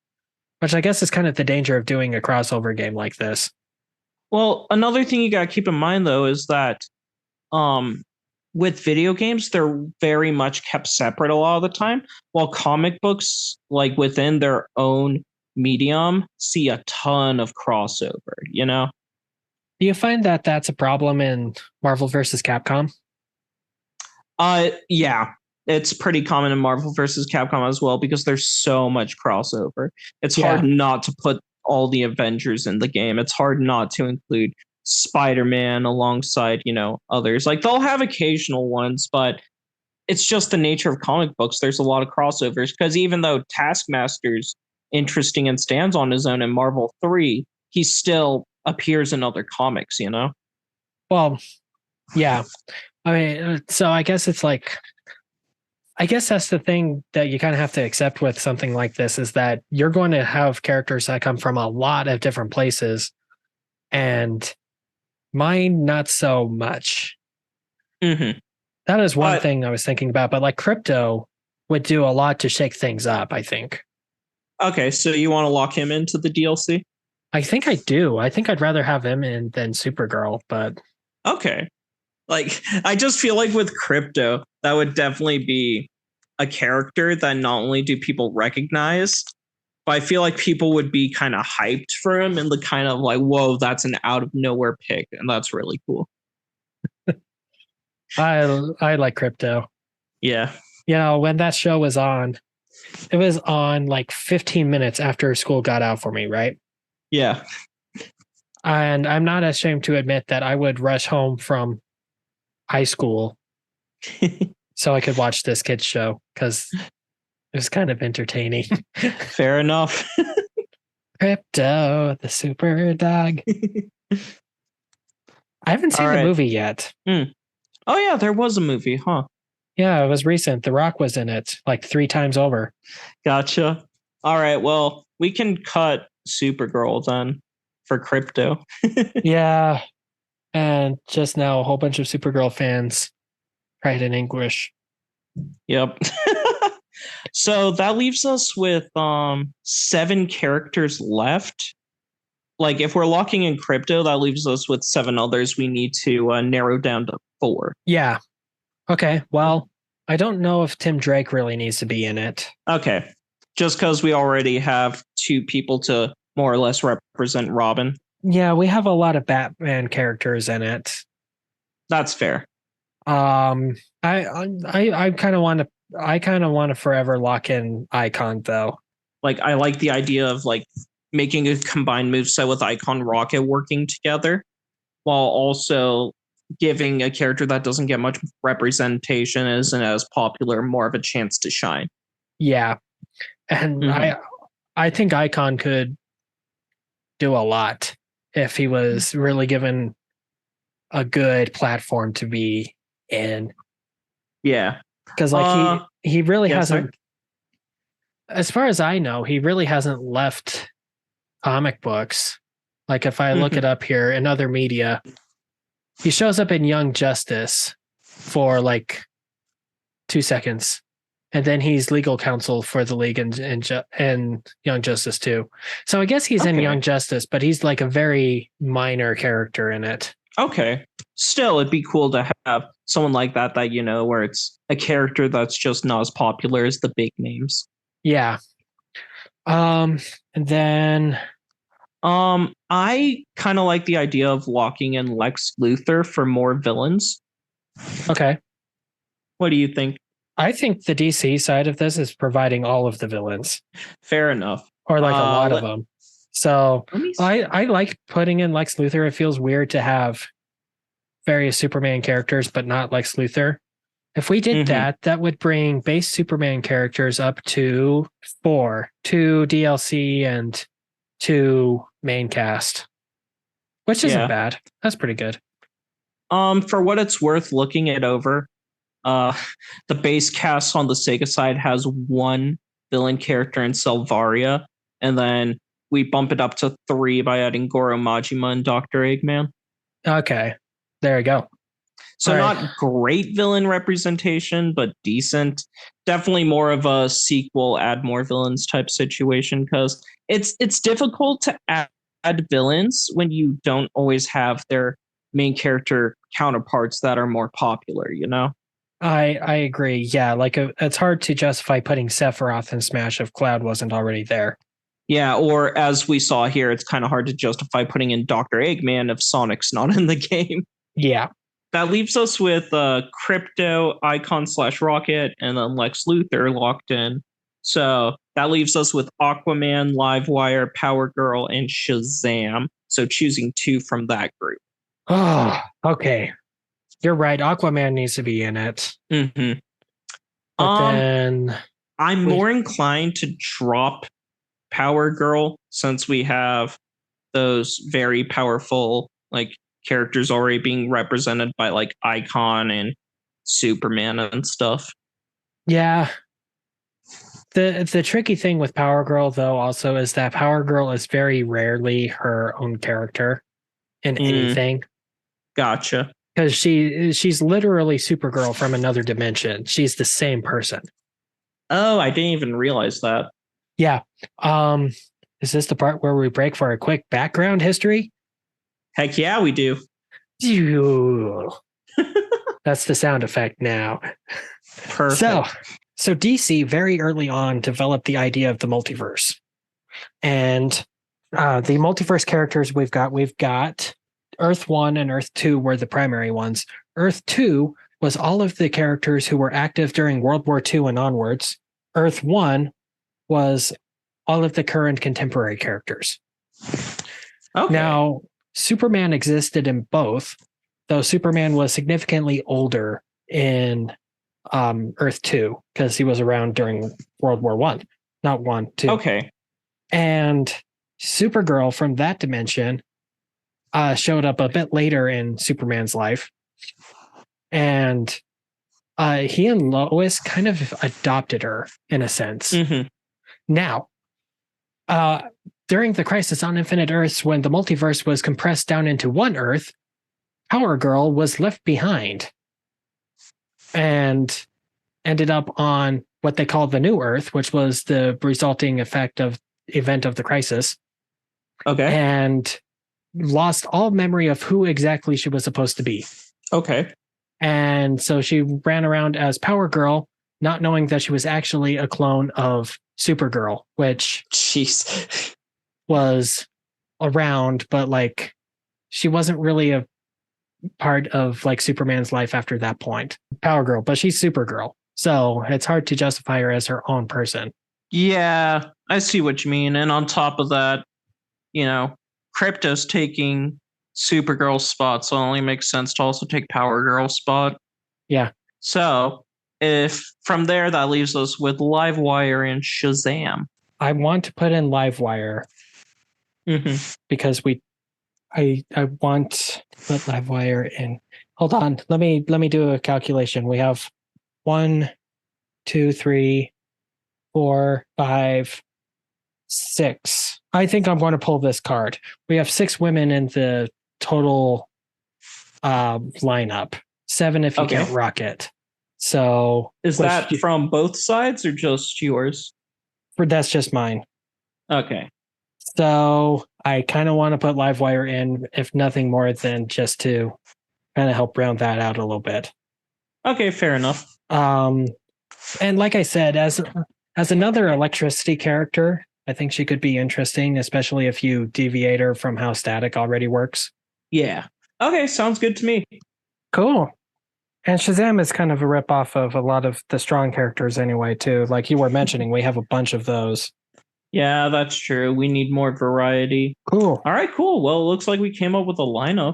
which I guess is kind of the danger of doing a crossover game like this. Well, another thing you got to keep in mind though is that with video games, they're very much kept separate a lot of the time, while comic books, like within their own medium, see a ton of crossover, Do you find that that's a problem in Marvel versus Capcom? Yeah, it's pretty common in Marvel versus Capcom as well because there's so much crossover. It's hard not to put all the Avengers in the game. It's hard not to include Spider-Man alongside, others. Like they'll have occasional ones, but it's just the nature of comic books. There's a lot of crossovers because even though Taskmaster's interesting and stands on his own in Marvel 3, he still appears in other comics, Well, yeah. I mean, so I guess it's like, I guess that's the thing that you kind of have to accept with something like this is that you're going to have characters that come from a lot of different places and mine, not so much. Mm-hmm. That is one thing I was thinking about, but like Crypto would do a lot to shake things up, I think. Okay, so you want to lock him into the DLC? I think I do. I think I'd rather have him in than Supergirl, but okay. Like I just feel like with Crypto, that would definitely be a character that not only do people recognize, but I feel like people would be kind of hyped for him and the kind of like, whoa, that's an out of nowhere pick, and that's really cool. I like Crypto. Yeah. You know, when that show was on, it was on like 15 minutes after school got out for me, right? Yeah. And I'm not ashamed to admit that I would rush home from high school so I could watch this kid's show because it was kind of entertaining. Fair enough. Crypto, the super dog. I haven't seen the movie yet. Oh, yeah, there was a movie, huh? Yeah, it was recent. The Rock was in it like 3 times over. Gotcha. All right, well, we can cut Supergirl then for Crypto. Yeah. And just now, a whole bunch of Supergirl fans cried in anguish. Yep. So that leaves us with 7 characters left. Like, if we're locking in Crypto, that leaves us with 7 others we need to narrow down to 4. Yeah. Okay. Well, I don't know if Tim Drake really needs to be in it. Okay. Just because we already have 2 people to more or less represent Robin. Yeah, we have a lot of Batman characters in it. That's fair. I kind of want to forever lock in Icon though. Like, I like the idea of like making a combined moveset with Icon Rocket working together, while also giving a character that doesn't get much representation, isn't as popular, more of a chance to shine. Yeah, and I think Icon could do a lot if he was really given a good platform to be in. Yeah, because like he really hasn't. As far as I know, he really hasn't left comic books. Like if I look it up here in other media, he shows up in Young Justice for like 2 seconds, and then he's legal counsel for the League and Young Justice too. So I guess he's in Young Justice, but he's like a very minor character in it. Okay. Still, it'd be cool to have someone like that, you know, where it's a character that's just not as popular as the big names. Yeah. And then I kind of like the idea of locking in Lex Luthor for more villains. Okay. What do you think? I think the DC side of this is providing all of the villains. Fair enough. Or like a lot of them. So I like putting in Lex Luthor. It feels weird to have various Superman characters, but not Lex Luthor. If we did that would bring base Superman characters up to 4, 2 DLC and 2 main cast, which isn't bad. That's pretty good. For what it's worth, looking it over, the base cast on the Sega side has 1 villain character in Selvaria, and then we bump it up to 3 by adding Goro Majima and Dr. Eggman. Okay, there you go. So not great villain representation, but decent. Definitely more of a sequel, add more villains type situation, because it's difficult to add villains when you don't always have their main character counterparts that are more popular, you know? I agree. Yeah, like it's hard to justify putting Sephiroth in Smash if Cloud wasn't already there. Yeah, or as we saw here, it's kind of hard to justify putting in Dr. Eggman if Sonic's not in the game. Yeah. That leaves us with Crypto, Icon/Rocket, and then Lex Luthor locked in. So that leaves us with Aquaman, Livewire, Power Girl, and Shazam. So choosing 2 from that group. Oh, okay. You're right. Aquaman needs to be in it. Mm-hmm. But then I'm more inclined to drop Power Girl since we have those very powerful like characters already being represented by like Icon and Superman and stuff. Yeah. The tricky thing with Power Girl though also is that Power Girl is very rarely her own character in anything. Gotcha. Because she's literally Supergirl from another dimension. She's the same person. Oh, I didn't even realize that. Yeah. Is this the part where we break for a quick background history? Heck yeah, we do. That's the sound effect now. Perfect. So So DC very early on developed the idea of the multiverse. And the multiverse characters we've got Earth 1 and Earth 2 were the primary ones. Earth 2 was all of the characters who were active during World War II and onwards. Earth 1 was all of the current contemporary characters. Okay. Now, Superman existed in both, though Superman was significantly older in Earth 2 because he was around during World War I, not 1, 2. Okay. And Supergirl from that dimension showed up a bit later in Superman's life. And he and Lois kind of adopted her in a sense. Mm-hmm. Now, during the Crisis on Infinite Earths, when the multiverse was compressed down into one Earth, Power Girl was left behind and ended up on what they call the New Earth, which was the resulting event of the Crisis. Okay. And lost all memory of who exactly she was supposed to be. Okay. And so she ran around as Power Girl, not knowing that she was actually a clone of Supergirl, which Jeez. was around, but like she wasn't really a part of like Superman's life after that point. Power Girl, but she's Supergirl. So it's hard to justify her as her own person. Yeah, I see what you mean. And on top of that, Crypto's taking Supergirl's spot, so it only makes sense to also take Power Girl's spot. Yeah. So if from there, that leaves us with Livewire and Shazam. I want to put in Livewire because I want to put Livewire in. Hold on, let me do a calculation. We have 1, 2, 3, 4, 5, 6. I think I'm going to pull this card. We have 6 women in the total lineup. 7 if you count Rocket. So is that from both sides or just yours? That's just mine. Okay. So I kind of want to put Livewire in, if nothing more than just to kind of help round that out a little bit. Okay, fair enough. And like I said, as another electricity character, I think she could be interesting, especially if you deviate her from how Static already works. Yeah. Okay, sounds good to me. Cool. And Shazam is kind of a ripoff of a lot of the strong characters anyway, too. Like you were mentioning, we have a bunch of those. Yeah, that's true. We need more variety. Cool. All right, cool. Well, it looks like we came up with a lineup.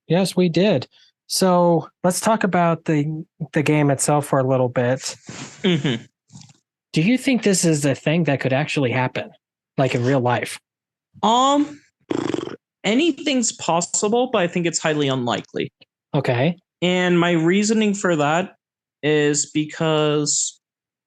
Yes, we did. So let's talk about the game itself for a little bit. Mm-hmm. Do you think this is a thing that could actually happen, like in real life? Anything's possible, but I think it's highly unlikely. Okay. And my reasoning for that is because,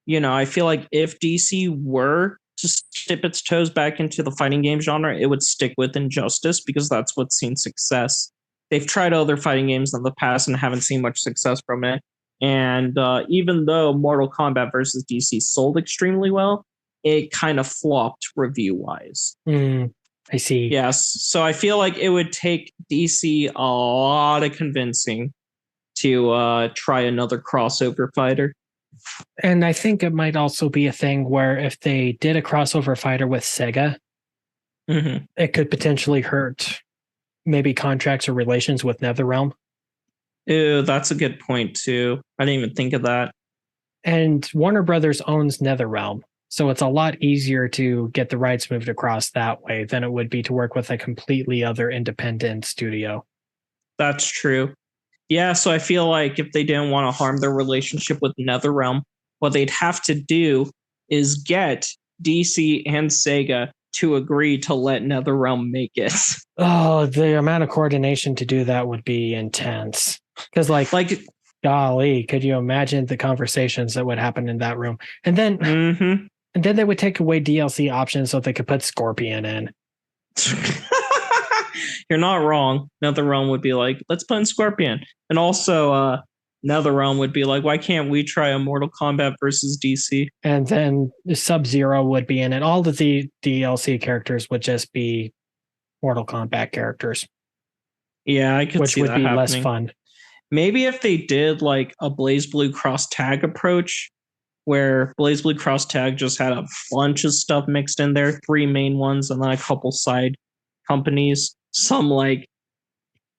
I feel like if DC were to dip its toes back into the fighting game genre, it would stick with Injustice because that's what's seen success. They've tried other fighting games in the past and haven't seen much success from it. And even though Mortal Kombat versus DC sold extremely well, it kind of flopped review-wise. I see. Yes. So I feel like it would take DC a lot of convincing to try another crossover fighter. And I think it might also be a thing where if they did a crossover fighter with SEGA, it could potentially hurt maybe contracts or relations with NetherRealm. Ew, that's a good point too. I didn't even think of that. And Warner Brothers owns NetherRealm, so it's a lot easier to get the rights moved across that way than it would be to work with a completely other independent studio. That's true. Yeah, so I feel like if they didn't want to harm their relationship with NetherRealm, what they'd have to do is get DC and Sega to agree to let NetherRealm make it. Oh, the amount of coordination to do that would be intense. Because like golly, could you imagine the conversations that would happen in that room? And then and then they would take away DLC options so they could put Scorpion in. You're not wrong. NetherRealm would be like, let's put in Scorpion. And also NetherRealm would be like, why can't we try a Mortal Kombat versus DC? And then Sub-Zero would be in it. All of the DLC characters would just be Mortal Kombat characters. Yeah, I could see that happening. Less fun. Maybe if they did like a BlazBlue cross tag approach, where BlazBlue Cross Tag just had a bunch of stuff mixed in there, 3 main ones, and then a couple side companies. Some like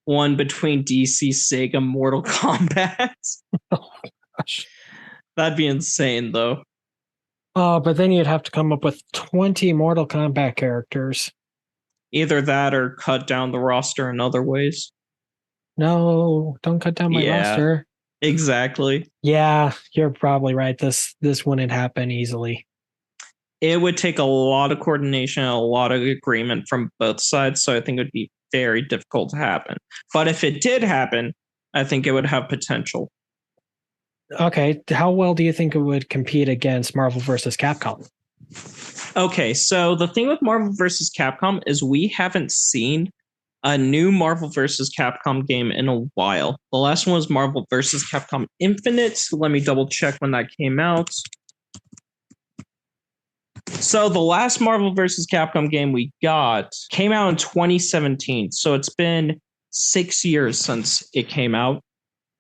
one between DC, Sega, Mortal Kombat. Oh gosh. That'd be insane, though. Oh, but then you'd have to come up with 20 Mortal Kombat characters. Either that or cut down the roster in other ways. No, don't cut down my roster. Exactly. Yeah, you're probably right. This wouldn't happen easily. It would take a lot of coordination and a lot of agreement from both sides, so I think it would be very difficult to happen. But if it did happen, I think it would have potential. Okay, how well do you think it would compete against Marvel versus Capcom? Okay, so the thing with Marvel versus Capcom is we haven't seen a new Marvel versus Capcom game in a while. The last one was Marvel versus Capcom Infinite. Let me double check when that came out. So the last Marvel vs. Capcom game we got came out in 2017. So it's been 6 years since it came out.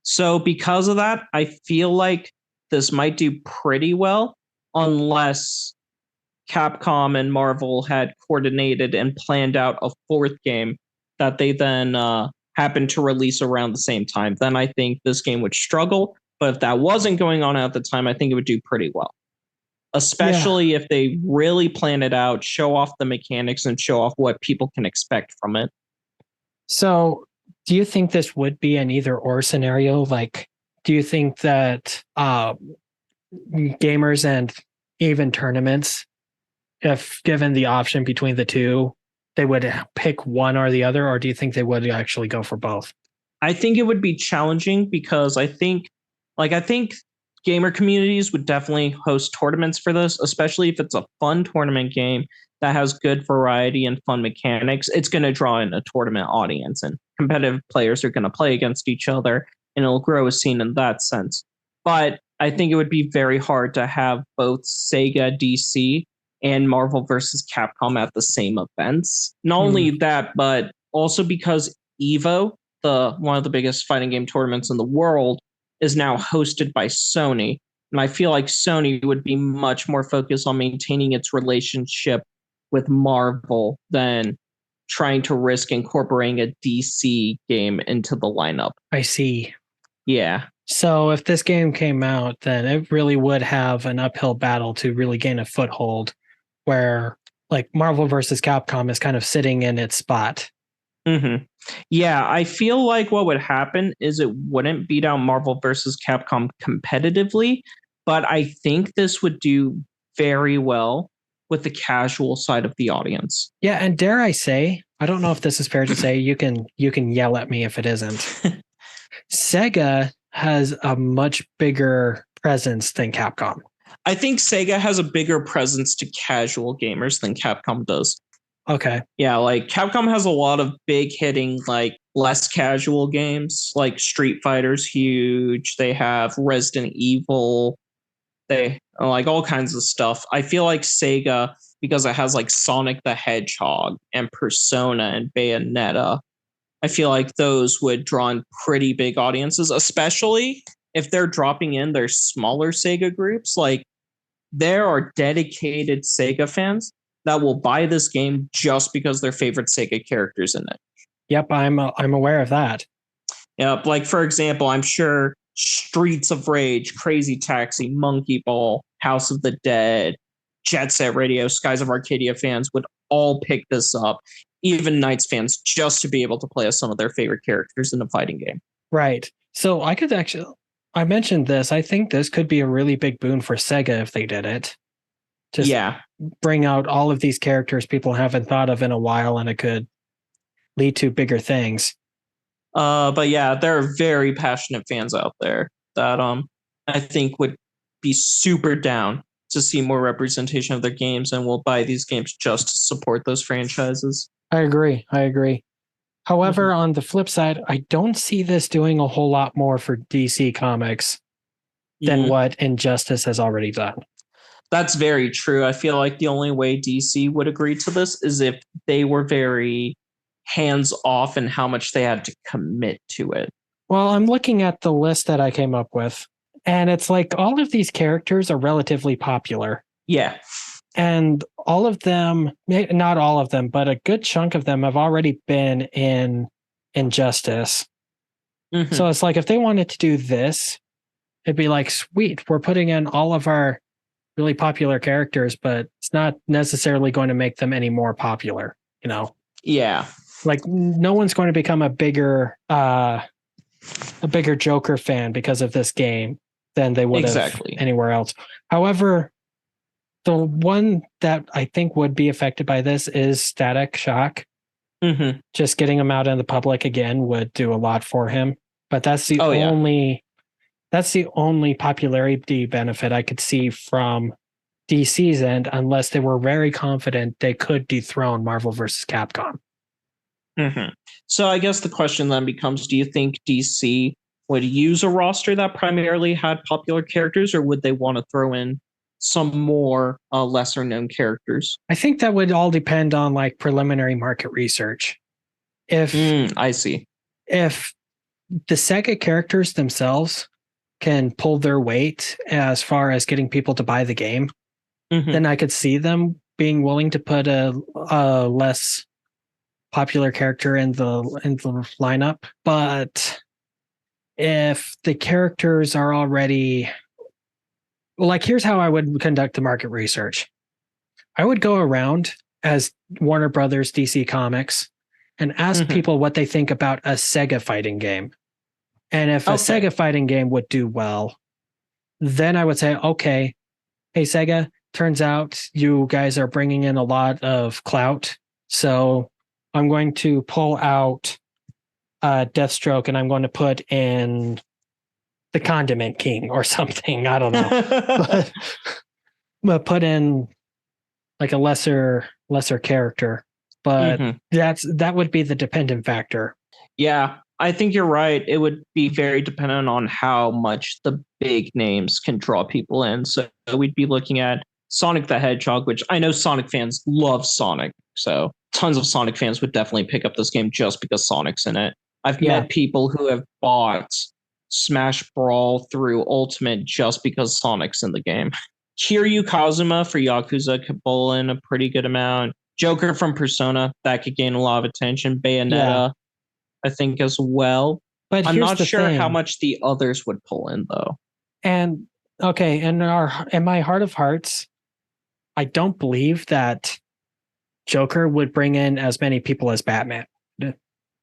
So because of that, I feel like this might do pretty well unless Capcom and Marvel had coordinated and planned out a fourth game that they then happened to release around the same time. Then I think this game would struggle. But if that wasn't going on at the time, I think it would do pretty well. Especially if they really plan it out, show off the mechanics, and show off what people can expect from it. So, do you think this would be an either-or scenario? Like, do you think that gamers and even tournaments, if given the option between the two, they would pick one or the other, or do you think they would actually go for both? I think it would be challenging because I think gamer communities would definitely host tournaments for this, especially if it's a fun tournament game that has good variety and fun mechanics. It's going to draw in a tournament audience, and competitive players are going to play against each other, and it'll grow a scene in that sense. But I think it would be very hard to have both Sega, DC, and Marvel versus Capcom at the same events. Not only that, but also because EVO, one of the biggest fighting game tournaments in the world, is now hosted by Sony. And I feel like Sony would be much more focused on maintaining its relationship with Marvel than trying to risk incorporating a DC game into the lineup. I see. Yeah. So if this game came out, then it really would have an uphill battle to really gain a foothold where like Marvel versus Capcom is kind of sitting in its spot. Mm-hmm. Yeah, I feel like what would happen is it wouldn't beat out Marvel versus Capcom competitively, but I think this would do very well with the casual side of the audience. Yeah, and dare I say, I don't know if this is fair to say, you can yell at me if it isn't. Sega has a much bigger presence than Capcom. I think Sega has a bigger presence to casual gamers than Capcom does. Okay. Yeah, like Capcom has a lot of big hitting, like less casual games, like Street Fighter's huge. They have Resident Evil. They like all kinds of stuff. I feel like Sega, because it has like Sonic the Hedgehog and Persona and Bayonetta, I feel like those would draw in pretty big audiences, especially if they're dropping in their smaller Sega groups. Like there are dedicated Sega fans that will buy this game just because their favorite Sega characters in it. Yep, I'm aware of that. Yep, like for example, I'm sure Streets of Rage, Crazy Taxi, Monkey Ball, House of the Dead, Jet Set Radio, Skies of Arcadia fans would all pick this up, even Knights fans, just to be able to play as some of their favorite characters in a fighting game. Right. So I mentioned this. I think this could be a really big boon for Sega if they did it. Just bring out all of these characters people haven't thought of in a while, and it could lead to bigger things. But yeah, there are very passionate fans out there that I think would be super down to see more representation of their games and will buy these games just to support those franchises. I agree. However, on the flip side, I don't see this doing a whole lot more for DC Comics than what Injustice has already done. That's very true. I feel like the only way DC would agree to this is if they were very hands-off in how much they had to commit to it. Well, I'm looking at the list that I came up with. And it's like all of these characters are relatively popular. Yeah. And all of them, not all of them, but a good chunk of them have already been in Injustice. Mhm. So it's like if they wanted to do this, it'd be like, sweet, we're putting in all of our really popular characters, but it's not necessarily going to make them any more popular, you know? Yeah. Like no one's going to become a bigger Joker fan because of this game than they would have anywhere else. However, the one that I think would be affected by this is Static Shock. Mm-hmm. Just getting him out in the public again would do a lot for him. But that's the only popularity benefit I could see from DC's end, unless they were very confident they could dethrone Marvel vs. Capcom. Mm-hmm. So I guess the question then becomes, do you think DC would use a roster that primarily had popular characters, or would they want to throw in some more lesser known characters? I think that would all depend on like preliminary market research. I see. If the SEGA characters themselves can pull their weight as far as getting people to buy the game, then I could see them being willing to put a less popular character in the lineup. But if the characters are already, like, here's how I would conduct the market research. I would go around as Warner Brothers DC Comics and ask people what they think about a SEGA fighting game. And if a SEGA fighting game would do well, then I would say, okay, hey, SEGA, turns out you guys are bringing in a lot of clout. So I'm going to pull out Deathstroke and I'm going to put in the Condiment King or something. I don't know. but put in like a lesser character. But that would be the dependent factor. Yeah, I think you're right. It would be very dependent on how much the big names can draw people in. So we'd be looking at Sonic the Hedgehog, which I know Sonic fans love Sonic. So tons of Sonic fans would definitely pick up this game just because Sonic's in it. I've met people who have bought Smash Brawl through Ultimate just because Sonic's in the game. Kiryu Kazuma for Yakuza could pull in a pretty good amount. Joker from Persona, that could gain a lot of attention. Bayonetta, I think, as well. But I'm not sure how much the others would pull in, though. And, okay, in my heart of hearts, I don't believe that Joker would bring in as many people as Batman.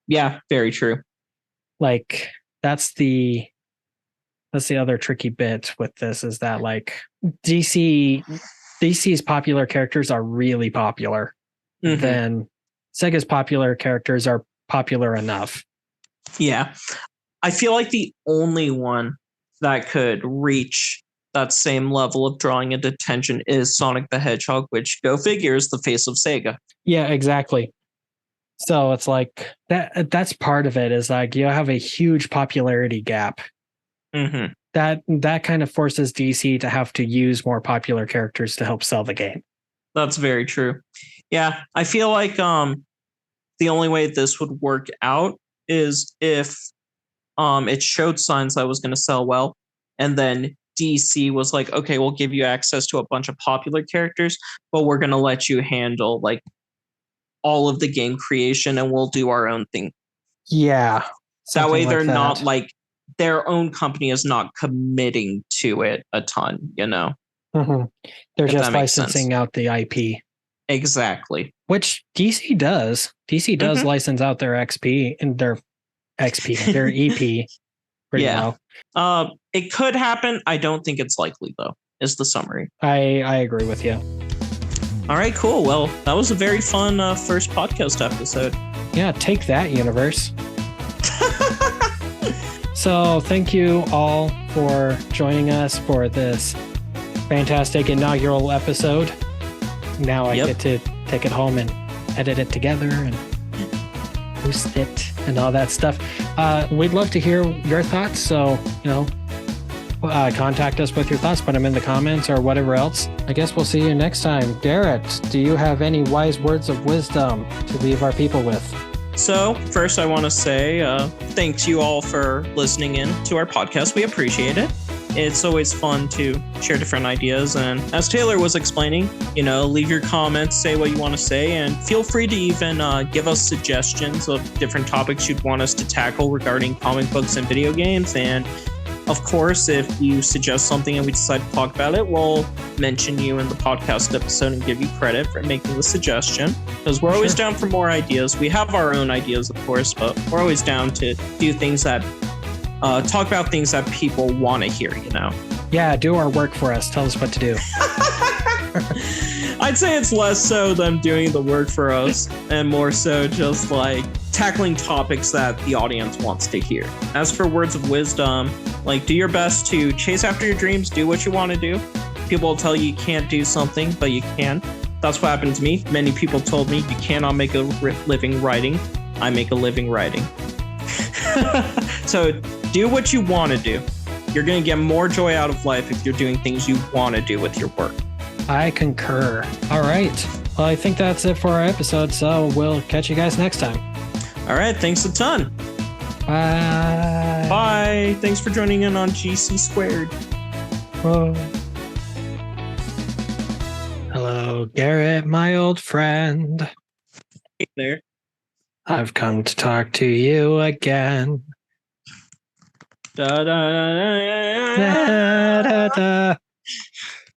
Yeah, very true. Like, that's the other tricky bit with this, is that like DC's popular characters are really popular. Then Sega's popular characters are popular enough. Yeah. I feel like the only one that could reach that same level of drawing attention is Sonic the Hedgehog, which, go figure, is the face of Sega. Yeah, exactly. So it's like that's part of it, is like you have a huge popularity gap. That kind of forces DC to have to use more popular characters to help sell the game. That's very true. Yeah, I feel like the only way this would work out is if it showed signs that was going to sell well, and then DC was like, okay, we'll give you access to a bunch of popular characters, but we're going to let you handle like all of the game creation and we'll do our own thing. Yeah. That way they're not like, their own company is not committing to it a ton, you know? They're just licensing out the IP. Exactly. Which DC does. DC does license out their XP and their EP pretty well. It could happen. I don't think it's likely, though, is the summary. I agree with you. All right, cool. Well, that was a very fun first podcast episode. Yeah, take that, universe. So thank you all for joining us for this fantastic inaugural episode. Now I get to take it home and edit it together and boost it and all that stuff. We'd love to hear your thoughts. So, contact us with your thoughts, put them in the comments or whatever else. I guess we'll see you next time. Garrett, do you have any wise words of wisdom to leave our people with? So first I want to say thanks you all for listening in to our podcast. We appreciate it. it's always fun to share different ideas. And as Taylor was explaining, leave your comments, say what you want to say, and feel free to even give us suggestions of different topics you'd want us to tackle regarding comic books and video games. And of course, if you suggest something and we decide to talk about it, we'll mention you in the podcast episode and give you credit for making the suggestion, because we're always down for more ideas. We have our own ideas, of course, but we're always down to do things that talk about things that people want to hear, Yeah, do our work for us. Tell us what to do. I'd say it's less so them doing the work for us and more so just like tackling topics that the audience wants to hear. As for words of wisdom, do your best to chase after your dreams, do what you want to do. People will tell you can't do something, but you can. That's what happened to me. Many people told me you cannot make a living writing. I make a living writing. So do what you want to do. You're going to get more joy out of life if you're doing things you want to do with your work. I concur. All right. Well, I think that's it for our episode, so we'll catch you guys next time. All right. Thanks a ton. Bye. Bye. Thanks for joining in on GC Squared. Whoa. Hello, Garrett, my old friend. Hey there. I've come to talk to you again. Da, da, da, da, da, da. Da, da, da.